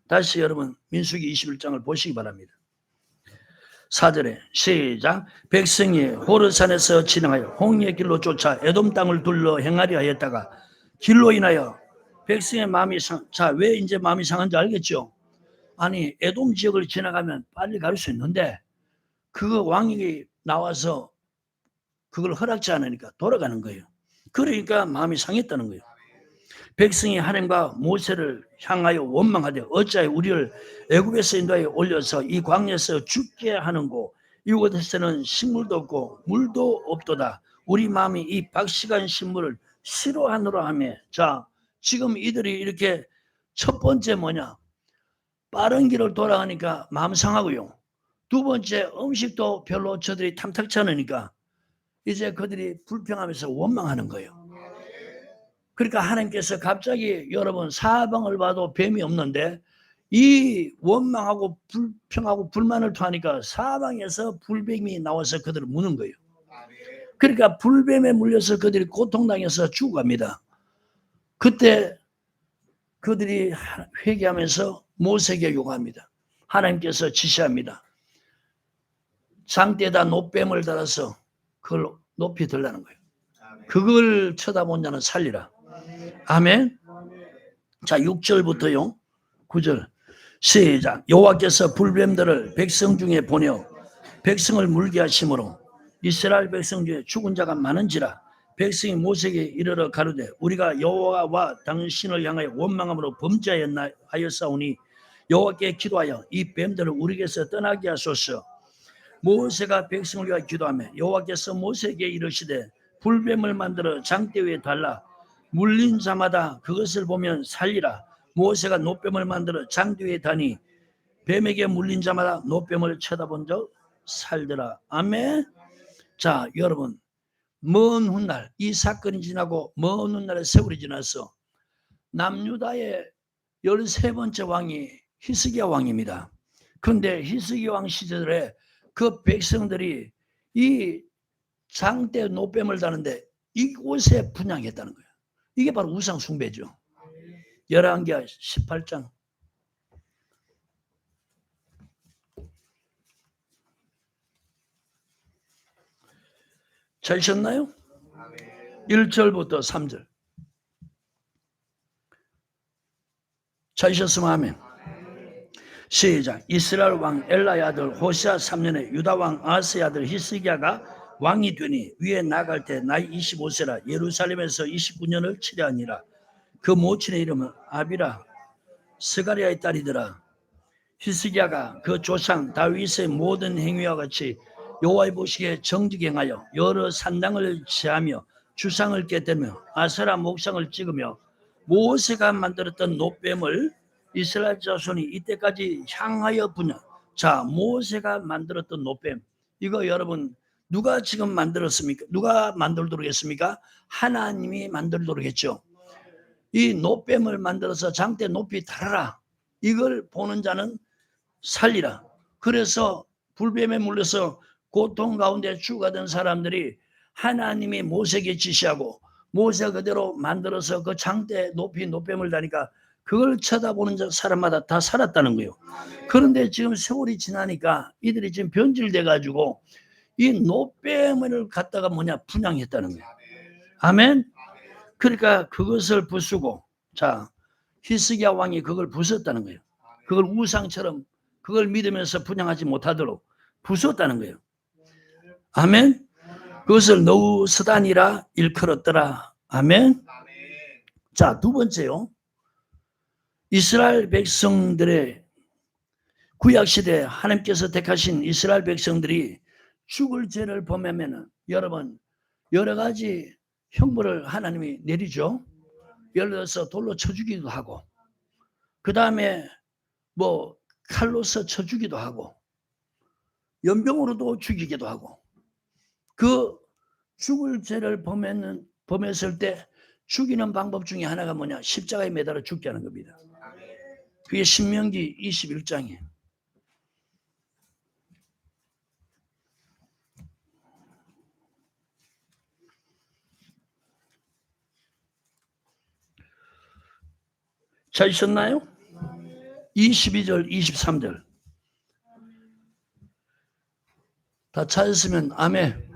다시 여러분 민수기 21장을 보시기 바랍니다. 4절에 시작. 백성이 호르산에서 진행하여 홍해 길로 쫓아 에돔 땅을 둘러 행하려 하였다가 길로 인하여 백성의 마음이 자, 왜 이제 마음이 상한지 알겠죠? 아니, 에돔 지역을 지나가면 빨리 갈 수 있는데 그 왕이 나와서 그걸 허락지 않으니까 돌아가는 거예요. 그러니까 마음이 상했다는 거예요. 백성이 하나님과 모세를 향하여 원망하되 어찌하여 우리를 애굽에서 인도하여 올려서 이 광야에서 죽게 하는고 이곳에서는 식물도 없고 물도 없도다. 우리 마음이 이 박식한 식물을 싫어하노라 하며. 자, 지금 이들이 이렇게 첫 번째 뭐냐? 빠른 길을 돌아가니까 마음 상하고요. 두 번째, 음식도 별로 저들이 탐탁치 않으니까 이제 그들이 불평하면서 원망하는 거예요. 그러니까 하나님께서 갑자기 여러분 사방을 봐도 뱀이 없는데 이 원망하고 불평하고 불만을 토하니까 사방에서 불뱀이 나와서 그들을 무는 거예요. 그러니까 불뱀에 물려서 그들이 고통당해서 죽어갑니다. 그때 그들이 회개하면서 모세에게 요구합니다. 하나님께서 지시합니다. 장대에다 노뱀을 달아서 그걸 높이 들라는 거예요. 그걸 쳐다본 자는 살리라. 아멘. 자, 6절부터요 9절 시작. 여호와께서 불뱀들을 백성 중에 보내어 백성을 물게 하심으로 이스라엘 백성 중에 죽은 자가 많은지라. 백성이 모세에게 이르러 가로되 우리가 여호와와 당신을 향하여 원망함으로 범죄하였나 하였사오니 여호와께 기도하여 이 뱀들을 우리에게서 떠나게 하소서. 모세가 백성을 위하여 기도하며 여호와께서 모세에게 이르시되 불뱀을 만들어 장대 위에 달라 물린 자마다 그것을 보면 살리라. 모세가 노뱀을 만들어 장대 위에 다니 뱀에게 물린 자마다 노뱀을 쳐다본 적 살더라. 아멘. 자, 여러분 먼 훗날 이 사건이 지나고 먼 훗날에 세월이 지나서 남유다의 13번째 왕이 히스기야 왕입니다. 그런데 히스기야 왕 시절에 그 백성들이 이 장대 노뱀을 다는데 이곳에 분향했다는 거예요. 이게 바로 우상 숭배죠. 열왕기하 18장 찾으셨나요? 1절부터 3절 찾으셨으면 아멘. 시작. 이스라엘 왕 엘라의 아들 호시아 3년에 유다 왕 아하스의 아들 히스기야가 왕이 되니 위에 나갈 때 나이 25세라 예루살렘에서 29년을 치려하니라. 그 모친의 이름은 아비라 스가리아의 딸이더라. 히스기야가 그 조상 다윗의 모든 행위와 같이 여호와의 보시기에 정직히 행하여 여러 산당을 취하며 주상을 깨뜨리며 아세라 목상을 찍으며 모세가 만들었던 노뱀을 이스라엘 자손이 이때까지 향하여 분양. 자, 모세가 만들었던 노뱀, 이거 여러분 누가 지금 만들었습니까? 누가 만들도록 했습니까? 하나님이 만들도록 했죠. 이 노뱀을 만들어서 장대 높이 달아라. 이걸 보는 자는 살리라. 그래서 불뱀에 물려서 고통 가운데 죽어가던 사람들이 하나님이 모세에게 지시하고 모세가 그대로 만들어서 그 장대 높이 노뱀을 다니까 그걸 쳐다보는 사람마다 다 살았다는 거예요. 그런데 지금 세월이 지나니까 이들이 지금 변질돼 가지고 이 노뱀을 갖다가 분양했다는 거예요. 아멘. 그러니까 그것을 부수고, 자, 히스기야 왕이 그걸 부쉈다는 거예요. 그걸 우상처럼 그걸 믿으면서 분양하지 못하도록 부쉈다는 거예요. 아멘. 그것을 너우스단이라 일컬었더라. 아멘. 자, 두 번째요. 이스라엘 백성들의 구약시대 하나님께서 택하신 이스라엘 백성들이 죽을 죄를 범하면은 여러분 여러 가지 형벌을 하나님이 내리죠. 예를 들어서 돌로 쳐 죽이기도 하고, 그 다음에 뭐 칼로서 쳐 죽이기도 하고, 연병으로도 죽이기도 하고, 그 죽을 죄를 범했을 때 죽이는 방법 중에 하나가 뭐냐? 십자가에 매달아 죽게 하는 겁니다. 그게 신명기 21장이에요. 찾으셨나요? 22절, 23절. 다 찾았으면 아멘.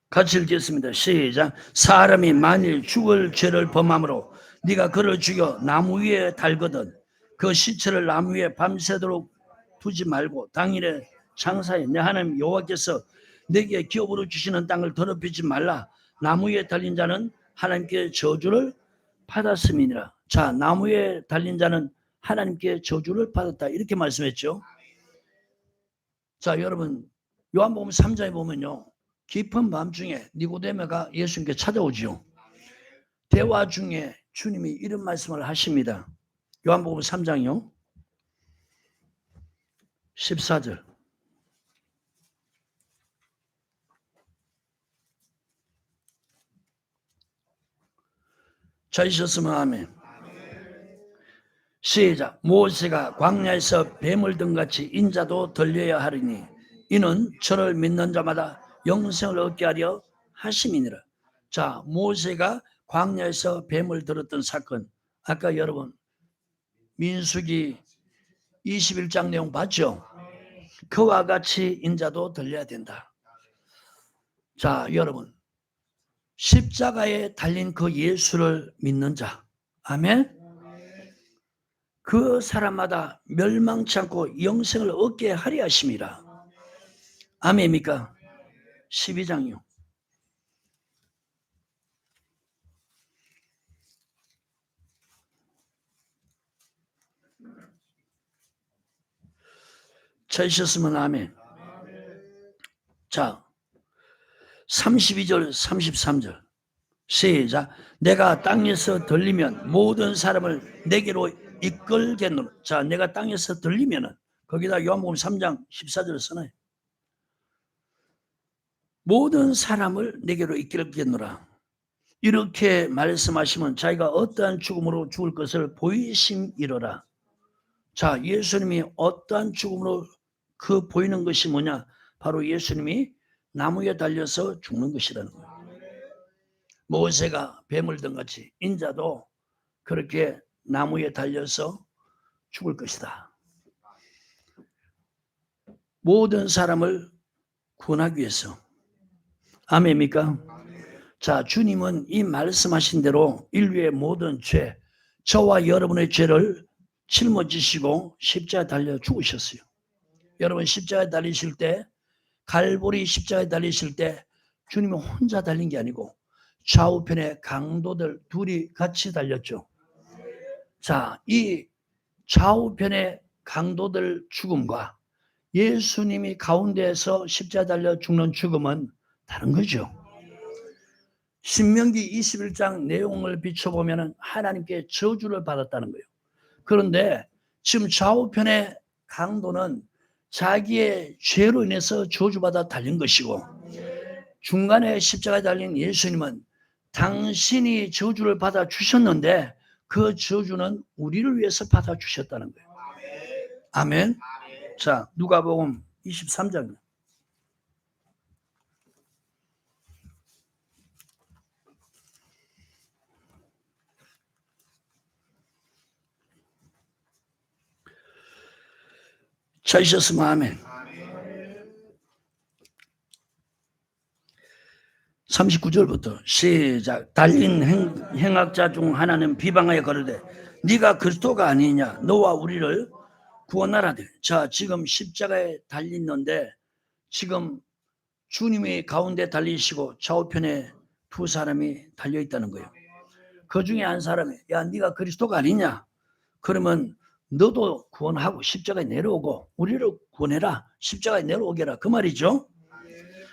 같이 읽겠습니다. 시작. 사람이 만일 죽을 죄를 범함으로 네가 그를 죽여 나무 위에 달거든 그 시체를 나무 위에 밤새도록 두지 말고 당일에 장사에 내 하나님 여호와께서 내게 기업으로 주시는 땅을 더럽히지 말라. 나무 위에 달린 자는 하나님께 저주를 받았음이니라. 자, 나무 위에 달린 자는 하나님께 저주를 받았다. 이렇게 말씀했죠. 자, 여러분 요한복음 3장에 보면요. 깊은 밤중에 니고데모가 예수님께 찾아오지요. 대화 중에 주님이 이런 말씀을 하십니다. 요한복음 3장이요. 14절. 찾으셨으면 아멘. 시작. 모세가 광야에서 뱀을 등같이 인자도 들려야 하리니 이는 저를 믿는 자마다 영생을 얻게 하려 하심이니라. 자, 모세가 광야에서 뱀을 들었던 사건, 아까 여러분 민수기 21장 내용 봤죠? 그와 같이 인자도 들려야 된다. 자, 여러분 십자가에 달린 그 예수를 믿는 자, 아멘. 그 사람마다 멸망치 않고 영생을 얻게 하려 하심이라. 아멘입니까? 12장이요. 찾으셨으면 아멘. 자, 32절 33절 시작. 내가 땅에서 들리면 모든 사람을 내게로 이끌겠노라. 자, 내가 땅에서 들리면은 거기다 요한복음 3장 14절을 써놔요. 모든 사람을 내게로 이끌겠노라. 이렇게 말씀하시면 자기가 어떠한 죽음으로 죽을 것을 보이심이로라. 자, 예수님이 어떠한 죽음으로 그 보이는 것이 뭐냐? 바로 예수님이 나무에 달려서 죽는 것이라는 거예요. 모세가 뱀을 든 같이 인자도 그렇게 나무에 달려서 죽을 것이다. 모든 사람을 구원하기 위해서. 아멘입니까? 자, 주님은 이 말씀하신 대로 인류의 모든 죄, 저와 여러분의 죄를 짊어지시고 십자가에 달려 죽으셨어요. 여러분 십자가에 달리실 때, 갈보리 십자가에 달리실 때 주님은 혼자 달린 게 아니고 좌우편에 강도들 둘이 같이 달렸죠. 자, 이 좌우편의 강도들 죽음과 예수님이 가운데에서 십자가 달려 죽는 죽음은 다른 거죠. 신명기 21장 내용을 비춰보면 하나님께 저주를 받았다는 거예요. 그런데 지금 좌우편의 강도는 자기의 죄로 인해서 저주받아 달린 것이고, 중간에 십자가에 달린 예수님은 당신이 저주를 받아 주셨는데 그 저주는 우리를 위해서 받아 주셨다는 거예요. 아멘. 자, 누가복음 23장. 찾으셨으면 아멘. 39절부터 시작. 달린 행악자 중 하나는 비방하여 거르되 네가 그리스도가 아니냐, 너와 우리를 구원하라되. 자, 지금 십자가에 달리는데 지금 주님이 가운데 달리시고 좌우편에 두 사람이 달려있다는 거예요. 그 중에 한 사람이 야, 네가 그리스도가 아니냐, 그러면 너도 구원하고 십자가에 내려오고 우리를 구원해라, 십자가에 내려오게라, 그 말이죠.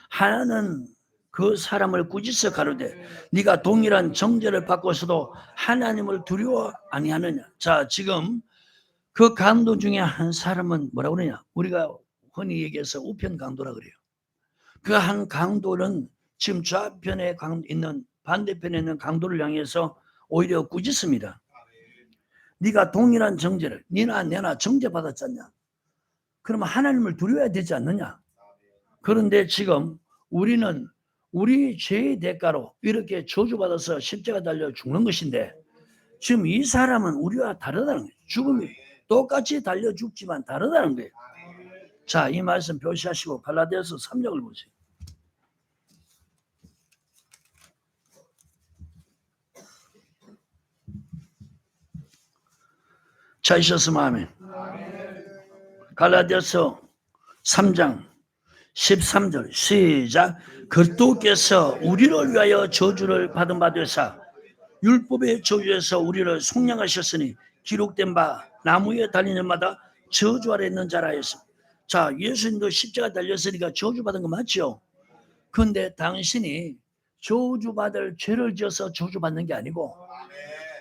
하나는 그 사람을 꾸짖어 가로되 네가 동일한 정죄를 받고서도 하나님을 두려워 아니하느냐. 자, 지금 그 강도 중에 한 사람은 뭐라고 그러냐, 우리가 흔히 얘기해서 우편 강도라 그래요. 그 한 강도는 지금 좌편에 있는, 반대편에 있는 강도를 향해서 오히려 꾸짖습니다. 네가 동일한 정죄를, 네나 내나 정죄받았잖냐, 그러면 하나님을 두려워야 되지 않느냐. 그런데 지금 우리는 우리 죄의 대가로 이렇게 저주받아서 십자가 달려 죽는 것인데 지금 이 사람은 우리와 다르다는 거예요. 죽음이 똑같이 달려 죽지만 다르다는 거예요. 자, 이 말씀 표시하시고 갈라디아서 3장을 보세요. 찾으셨으면 아멘. 갈라디아서 3장 13절 시작. 그리스도께서 우리를 위하여 저주를 받은 바 되사 율법의 저주에서 우리를 속량하셨으니 기록된 바 나무에 달리는 마다 저주 아래 있는 자라 했습니다. 자, 예수님도 십자가 달렸으니까 저주받은 거 맞죠? 그런데 당신이 저주받을 죄를 지어서 저주받는 게 아니고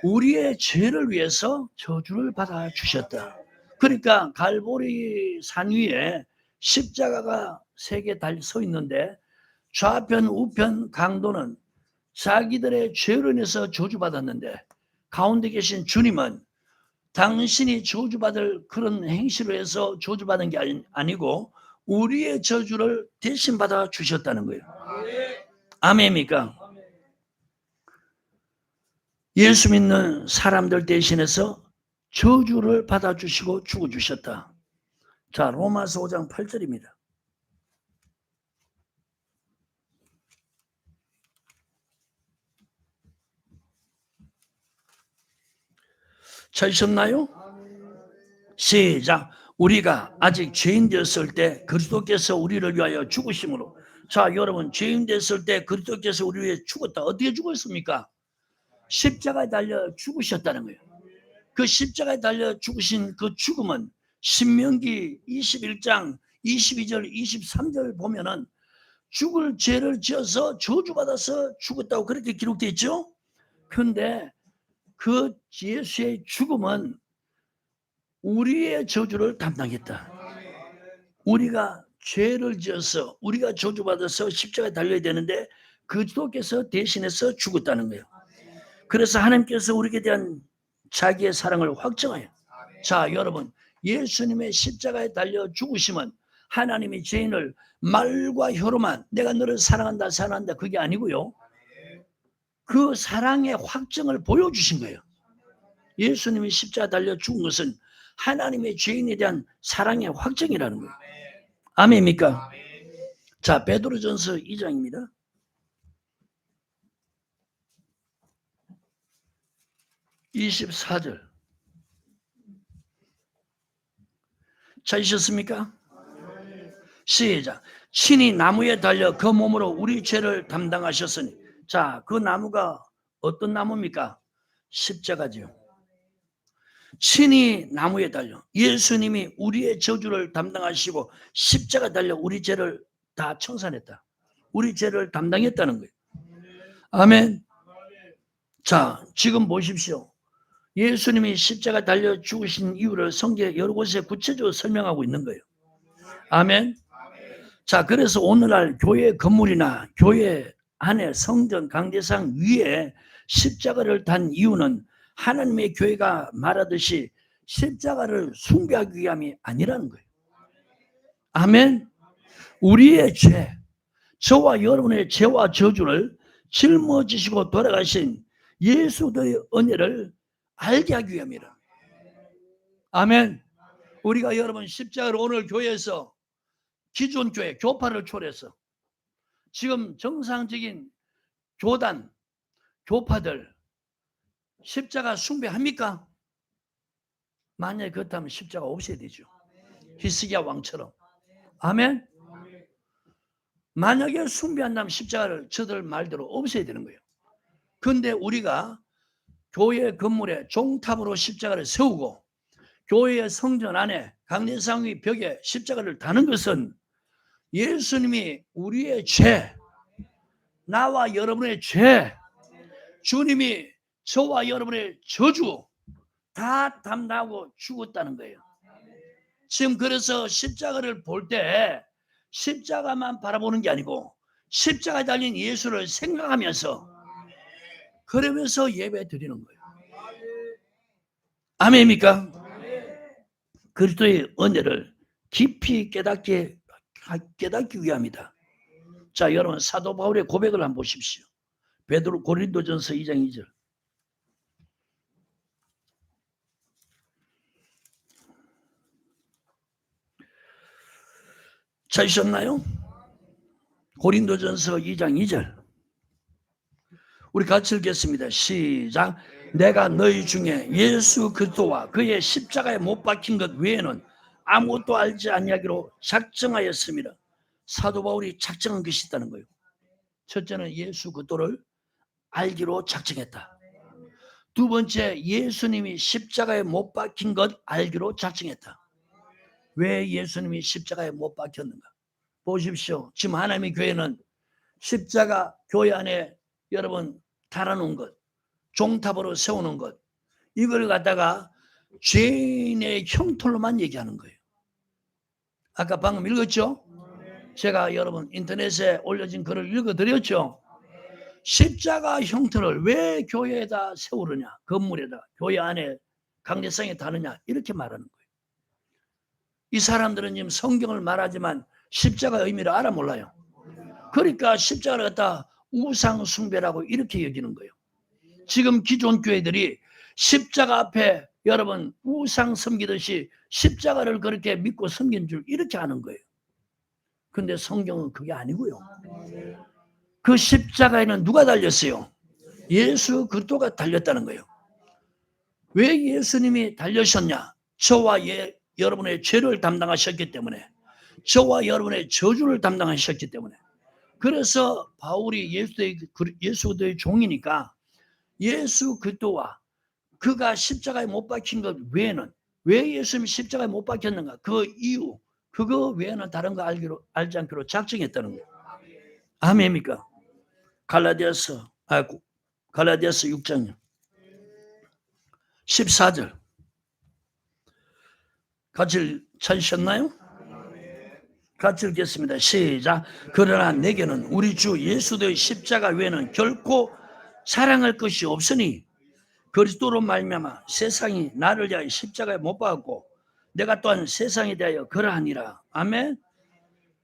우리의 죄를 위해서 저주를 받아 주셨다. 그러니까 갈보리 산 위에 십자가가 3개 달려 서 있는데 좌편 우편 강도는 자기들의 죄로 인해서 저주받았는데 가운데 계신 주님은 당신이 저주받을 그런 행실을 해서 저주받은 게 아니고 우리의 저주를 대신 받아 주셨다는 거예요. 아멘입니까? 예수 믿는 사람들 대신해서 저주를 받아주시고 죽어주셨다. 자, 로마서 5장 8절입니다. 찾으셨나요? 시작. 우리가 아직 죄인 되었을 때 그리스도께서 우리를 위하여 죽으심으로. 자, 여러분, 죄인 되었을 때 그리스도께서 우리를 위해 죽었다. 어떻게 죽었습니까? 십자가에 달려 죽으셨다는 거예요. 그 십자가에 달려 죽으신 그 죽음은 신명기 21장 22절 23절 보면은 죽을 죄를 지어서 저주받아서 죽었다고 그렇게 기록되어 있죠. 그런데 그 예수의 죽음은 우리의 저주를 담당했다. 우리가 죄를 지어서 우리가 저주받아서 십자가에 달려야 되는데 그리스도께서 대신해서 죽었다는 거예요. 그래서 하나님께서 우리에 대한 자기의 사랑을 확정해요. 자, 여러분, 예수님의 십자가에 달려 죽으심은 하나님이 죄인을 말과 혀로만 내가 너를 사랑한다 사랑한다 그게 아니고요, 그 사랑의 확정을 보여주신 거예요. 예수님이 십자가에 달려 죽은 것은 하나님의 죄인에 대한 사랑의 확정이라는 거예요. 아멘입니까? 자, 베드로전서 2장입니다. 24절 찾으셨습니까? 시작. 친히 나무에 달려 그 몸으로 우리 죄를 담당하셨으니. 자, 그 나무가 어떤 나무입니까? 십자가죠. 친히 나무에 달려 예수님이 우리의 저주를 담당하시고 십자가 달려 우리 죄를 다 청산했다. 우리 죄를 담당했다는 거예요. 아멘. 자, 지금 보십시오. 예수님이 십자가 달려 죽으신 이유를 성경에 여러 곳에 구체적으로 설명하고 있는 거예요. 아멘. 자, 그래서 오늘날 교회 건물이나 교회 안에 성전 강대상 위에 십자가를 단 이유는 하나님의 교회가 말하듯이 십자가를 숭배하기 위함이 아니라는 거예요. 아멘. 우리의 죄, 저와 여러분의 죄와 저주를 짊어지시고 돌아가신 예수의 은혜를 알게 하기 위함이라. 아멘. 우리가 여러분 십자가를 오늘 교회에서 기존 교회 교파를 초래해서 지금 정상적인 교단 교파들 십자가 숭배합니까? 만약에 그렇다면 십자가 없애야 되죠. 히스기야 왕처럼. 아멘. 만약에 숭배한다면 십자가를 저들 말대로 없애야 되는 거예요. 그런데 우리가 교회 건물에 종탑으로 십자가를 세우고 교회의 성전 안에 강대상위 벽에 십자가를 다는 것은 예수님이 우리의 죄, 나와 여러분의 죄, 주님이 저와 여러분의 저주 다 담당하고 죽었다는 거예요. 지금 그래서 십자가를 볼 때 십자가만 바라보는 게 아니고 십자가에 달린 예수를 생각하면서 그러면서 예배 드리는 거예요. 아멘입니까? 그리스도의 은혜를 깊이 깨닫기 위함이다. 자, 여러분 사도 바울의 고백을 한번 보십시오. 베드로 고린도전서 2장 2절. 찾으셨나요? 고린도전서 2장 2절. 우리 같이 읽겠습니다. 시작. 내가 너희 중에 예수 그리스도와 그의 십자가에 못 박힌 것 외에는 아무것도 알지 아니하기로 작정하였습니다. 사도 바울이 작정한 것이 있다는 거예요. 첫째는 예수 그리스도를 알기로 작정했다. 두 번째, 예수님이 십자가에 못 박힌 것 알기로 작정했다. 왜 예수님이 십자가에 못 박혔는가? 보십시오. 지금 하나님의 교회는 십자가 교회 안에 여러분 달아놓은 것, 종탑으로 세우는 것, 이걸 갖다가 죄인의 형틀로만 얘기하는 거예요. 아까 방금 읽었죠? 제가 여러분 인터넷에 올려진 글을 읽어드렸죠? 십자가 형태를 왜 교회에다 세우느냐, 건물에다, 교회 안에 강대상에 다느냐, 이렇게 말하는 거예요. 이 사람들은 지금 성경을 말하지만 십자가의 의미를 알아 몰라요. 그러니까 십자가를 갖다 우상 숭배라고 이렇게 여기는 거예요. 지금 기존 교회들이 십자가 앞에 여러분 우상 섬기듯이 십자가를 그렇게 믿고 섬긴 줄 이렇게 아는 거예요. 근데 성경은 그게 아니고요. 그 십자가에는 누가 달렸어요? 예수 그리스도가 달렸다는 거예요. 왜 예수님이 달려셨냐? 저와 여러분의 죄를 담당하셨기 때문에, 저와 여러분의 저주를 담당하셨기 때문에. 그래서 바울이 예수 그리스도의 종이니까 예수 그리스도와 그가 십자가에 못 박힌 것 외에는, 왜 예수님이 십자가에 못 박혔는가, 그 이유, 그거 외에는 다른 거 알지 않기로 작정했다는 거예요. 아멘입니까? 갈라디아서 6장 14절 같이 찾으셨나요? 같이 읽겠습니다. 시작. 그러나 내게는 우리 주 예수의 십자가 외에는 결코 사랑할 것이 없으니 그리스도로 말미암아 세상이 나를 위하여 십자가에 못 박았고 내가 또한 세상에 대하여 그러하니라. 아멘.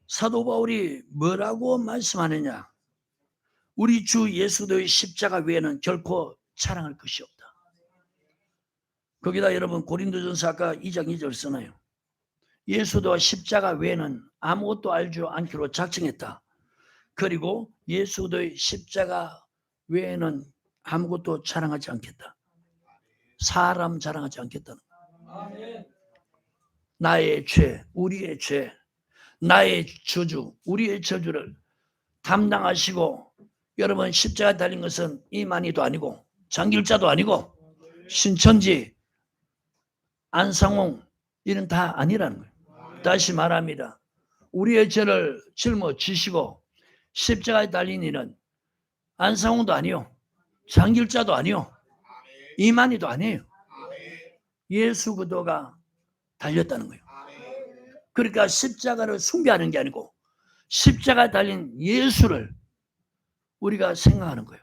사도 바울이 뭐라고 말씀하느냐? 우리 주 예수의 십자가 외에는 결코 사랑할 것이 없다. 거기다 여러분 고린도전서 아까 2장 2절 쓰나요? 예수도 십자가 외에는 아무것도 알지 않기로 작정했다. 그리고 예수의 십자가 외에는 아무것도 자랑하지 않겠다. 사람 자랑하지 않겠다는 거예요. 나의 죄, 우리의 죄, 나의 저주, 우리의 저주를 담당하시고, 여러분 십자가 달린 것은 이만희도 아니고 장길자도 아니고 신천지 안상홍 이런 다 아니라는 거예요. 다시 말합니다. 우리의 죄를 짊어지시고 십자가에 달린 이는 안상홍도 아니요, 장길자도 아니요, 이만희도 아니에요. 예수 그리스도가 달렸다는 거예요. 그러니까 십자가를 숭배하는 게 아니고 십자가에 달린 예수를 우리가 생각하는 거예요.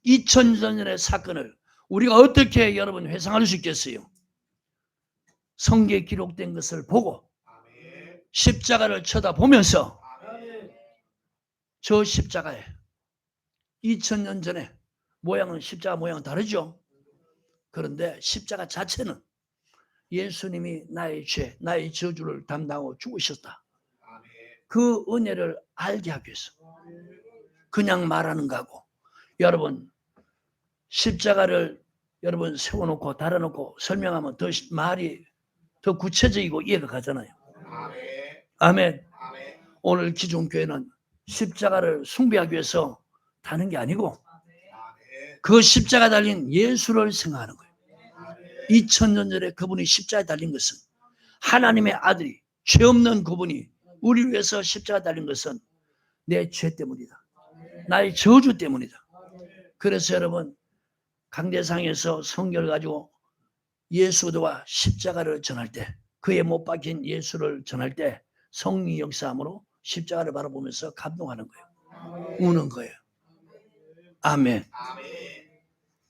2000년 전의 사건을 우리가 어떻게 여러분 회상할 수 있겠어요? 성경에 기록된 것을 보고 십자가를 쳐다보면서 저 십자가에 2000년 전에 모양은 십자가 모양은 다르죠. 그런데 십자가 자체는 예수님이 나의 죄, 나의 저주를 담당하고 죽으셨다. 그 은혜를 알게 하기 위해서 그냥 말하는 거하고, 여러분 십자가를 여러분 세워놓고 달아놓고 설명하면 더 말이 더 구체적이고 이해가 가잖아요. 아멘. 오늘 기존교회는 십자가를 숭배하기 위해서 다는 게 아니고 그 십자가 달린 예수를 생각하는 거예요. 2000년 전에 그분이 십자가에 달린 것은 하나님의 아들이, 죄 없는 그분이 우리 위해서 십자가 달린 것은 내 죄 때문이다, 나의 저주 때문이다. 그래서 여러분 강대상에서 성경을 가지고 예수와 십자가를 전할 때, 그의 못 박힌 예수를 전할 때 성령 역사함으로 십자가를 바라보면서 감동하는 거예요. 우는 거예요. 아멘.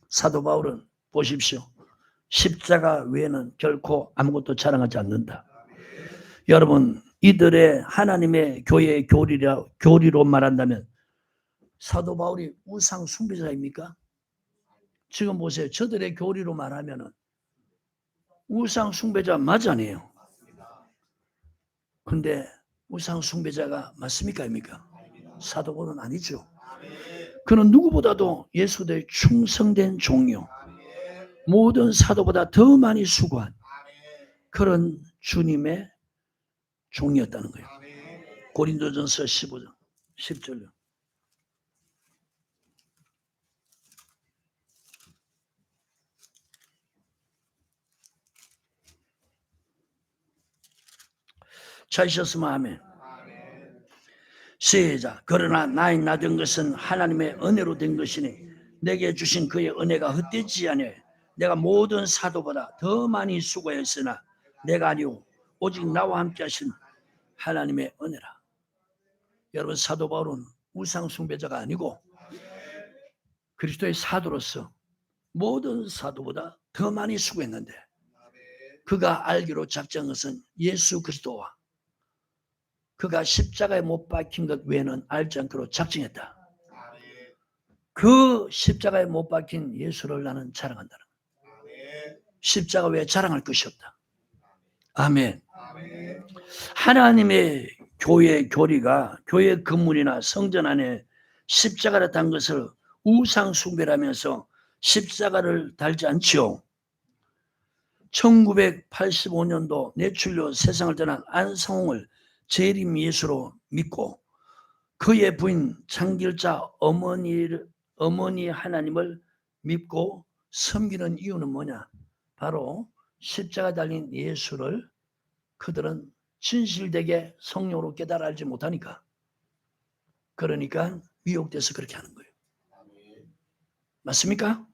사도 바울은 보십시오. 십자가 외에는 결코 아무것도 자랑하지 않는다. 여러분 이들의 하나님의 교회의 교리로 말한다면 사도 바울이 우상 숭배자입니까? 지금 보세요. 저들의 교리로 말하면 우상 숭배자 맞아니에요. 근데 우상 숭배자가 맞습니까? 아닙니까? 사도 바울은 아니죠. 그는 누구보다도 예수의 충성된 종이요, 모든 사도보다 더 많이 수고한 그런 주님의 종이었다는 거예요. 고린도전서 15장 10절요. 찾으셨으면 아멘. 시작. 그러나 나의 나된 것은 하나님의 은혜로 된 것이니 내게 주신 그의 은혜가 헛되지 아니하여 내가 모든 사도보다 더 많이 수고했으나 내가 아니오 오직 나와 함께 하신 하나님의 은혜라. 여러분 사도 바울은 우상 숭배자가 아니고 그리스도의 사도로서 모든 사도보다 더 많이 수고했는데 그가 알기로 작정한 것은 예수 그리스도와 그가 십자가에 못 박힌 것 외에는 알지 않기로 작정했다. 그 십자가에 못 박힌 예수를 나는 자랑한다는 거야. 십자가 외에 자랑할 것이 없다. 아멘. 하나님의 교회 교리가 교회 건물이나 성전 안에 십자가를 단 것을 우상 숭배라면서 십자가를 달지 않지요. 1985년도 뇌출로 세상을 떠난 안상홍을 재림 예수로 믿고 그의 부인 장길자 어머니 하나님을 믿고 섬기는 이유는 뭐냐? 바로 십자가 달린 예수를 그들은 진실되게 성령으로 깨달아 알지 못하니까, 그러니까 미혹돼서 그렇게 하는 거예요. 맞습니까?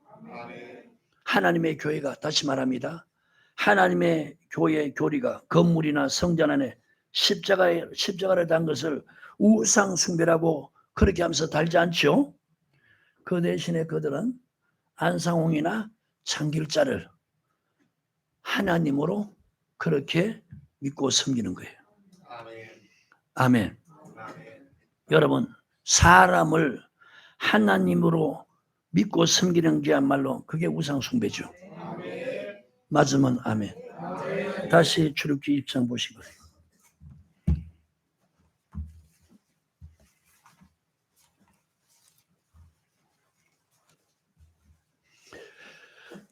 하나님의 교회가, 다시 말합니다, 하나님의 교회의 교리가 건물이나 성전 안에 십자가를 단 것을 우상 숭배라고 그렇게 하면서 달지 않죠. 그 대신에 그들은 안상홍이나 창길자를 하나님으로 그렇게 믿고 섬기는 거예요. 아멘. 여러분 사람을 하나님으로 믿고 섬기는 게야말로 그게 우상 숭배죠. 맞으면 아멘. 다시 출애굽기 2장 보시고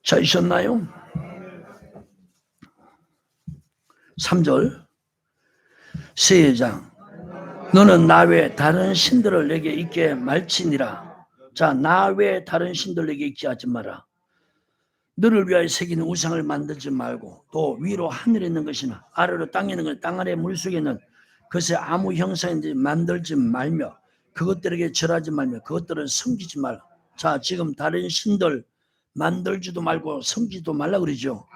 찾으셨나요? 3절 시작. 너는 나 외에 다른 신들을 내게 있게 말지니라. 자, 나 외에 다른 신들 내게 있게 하지 마라. 너를 위하여 새긴 우상을 만들지 말고 또 위로 하늘에 있는 것이나 아래로 땅에 있는 것, 땅 아래 물속에 있는 그것에 아무 형상인지 만들지 말며 그것들에게 절하지 말며 그것들은 섬기지 말라. 자, 지금 다른 신들 만들지도 말고 섬기지도 말라 그러죠.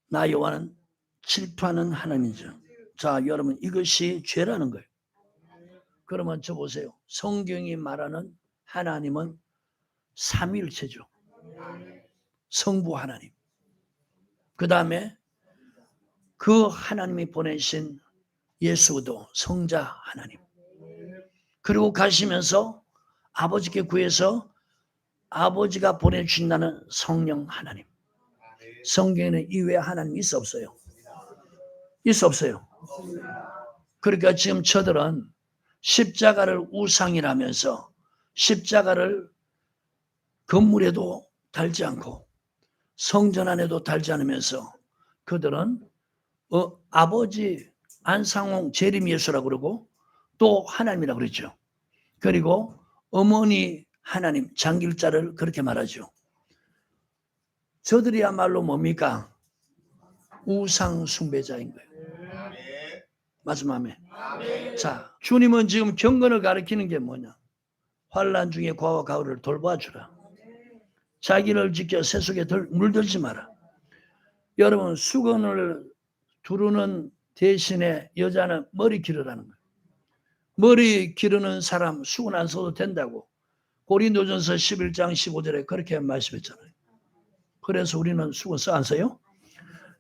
나 여호와는 질투하는 하나님이죠. 자, 여러분 이것이 죄라는 거예요. 그러면 저 보세요. 성경이 말하는 하나님은 삼위일체죠. 성부 하나님. 그 다음에 그 하나님이 보내신 예수도 성자 하나님. 그리고 가시면서 아버지께 구해서 아버지가 보내주신다는 성령 하나님. 성경에는 이외에 하나님이 있어 없어요? 있어 없어요? 그러니까 지금 저들은 십자가를 우상이라면서 십자가를 건물에도 달지 않고 성전 안에도 달지 않으면서 그들은 아버지 안상홍 재림 예수라고 그러고 또 하나님이라고 그러죠. 그리고 어머니 하나님 장길자를 그렇게 말하죠. 저들이야말로 뭡니까? 우상 숭배자인 거예요. 맞으면 아멘. 자, 주님은 지금 경건을 가리키는 게 뭐냐? 환난 중에 과와 가을을 돌봐주라. 자기를 지켜 세속에 물들지 마라. 여러분 수건을 두르는 대신에 여자는 머리 기르라는 거예요. 머리 기르는 사람 수건 안 써도 된다고 고린도전서 11장 15절에 그렇게 말씀했잖아요. 그래서 우리는 수건 안 써요?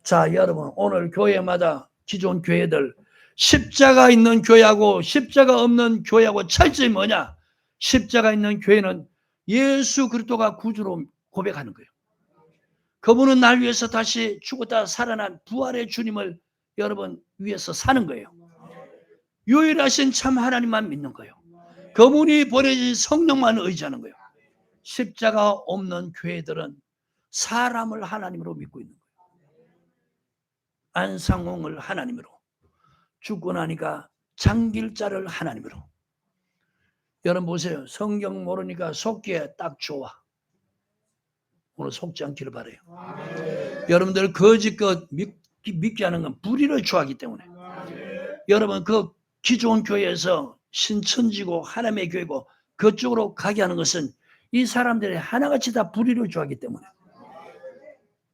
자, 여러분 오늘 교회마다 기존 교회들 십자가 있는 교회하고 십자가 없는 교회하고 차이점이 뭐냐? 십자가 있는 교회는 예수 그리스도가 구주로 고백하는 거예요. 그분은 날 위해서 다시 죽었다 살아난 부활의 주님을 여러분 위해서 사는 거예요. 유일하신 참 하나님만 믿는 거예요. 그분이 보내신 성령만 의지하는 거예요. 십자가 없는 교회들은 사람을 하나님으로 믿고 있는 거예요. 안상홍을 하나님으로, 죽고 나니까 장길자를 하나님으로. 여러분 보세요. 성경 모르니까 속기에 딱 좋아. 오늘 속지 않기를 바라요. 여러분들 거짓것 믿게 하는 건 불의를 좋아하기 때문에. 여러분 그 기존 교회에서 신천지고 하나님의 교회고 그쪽으로 가게 하는 것은 이 사람들이 하나같이 다 불의를 좋아하기 때문에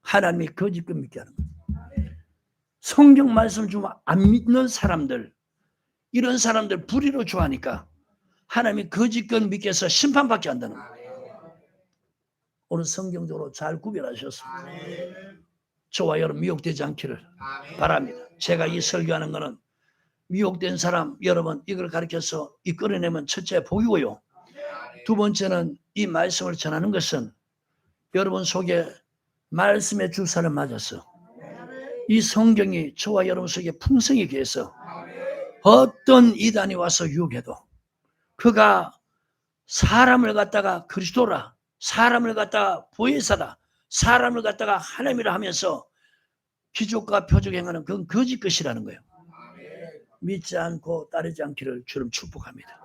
하나님이 거짓것 믿게 하는 거예요. 성경 말씀 좀 안 믿는 사람들, 이런 사람들 불의를 좋아하니까 하나님이 거짓것 믿게 해서 심판받게 한다는 거예요. 오늘 성경적으로 잘 구별하셨습니다. 저와 여러분 미혹되지 않기를 바랍니다. 제가 이 설교하는 거는 미혹된 사람 여러분 이걸 가르쳐서 이끌어내면 첫째 복이고요. 두 번째는 이 말씀을 전하는 것은 여러분 속에 말씀의 주사를 맞아서 이 성경이 저와 여러분 속에 풍성하게 해서 어떤 이단이 와서 유혹해도 그가 사람을 갖다가 그리스도라, 사람을 갖다가 보혜사다, 사람을 갖다가 하나님이라 하면서 기족과 표적 행하는 그건 거짓 것이라는 거예요. 믿지 않고 따르지 않기를 주님 축복합니다.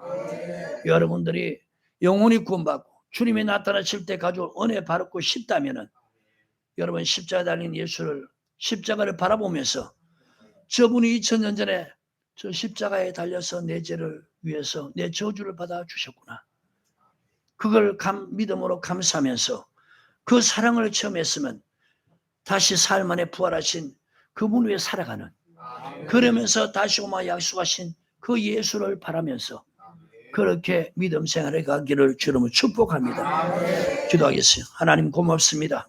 여러분들이 영혼이 구원받고 주님이 나타나실 때 가져올 은혜 받고 싶다면은 여러분 십자가 달린 예수를 십자가를 바라보면서 저분이 2000년 전에 저 십자가에 달려서 내 죄를 위해서 내 저주를 받아 주셨구나. 그걸 믿음으로 감사하면서 그 사랑을 체험했으면 다시 삶 안에 부활하신 그분 위에 살아가는, 그러면서 다시 오마 약속하신 그 예수를 바라면서 그렇게 믿음 생활에 가기를 주님을 축복합니다. 기도하겠습니다. 하나님 고맙습니다.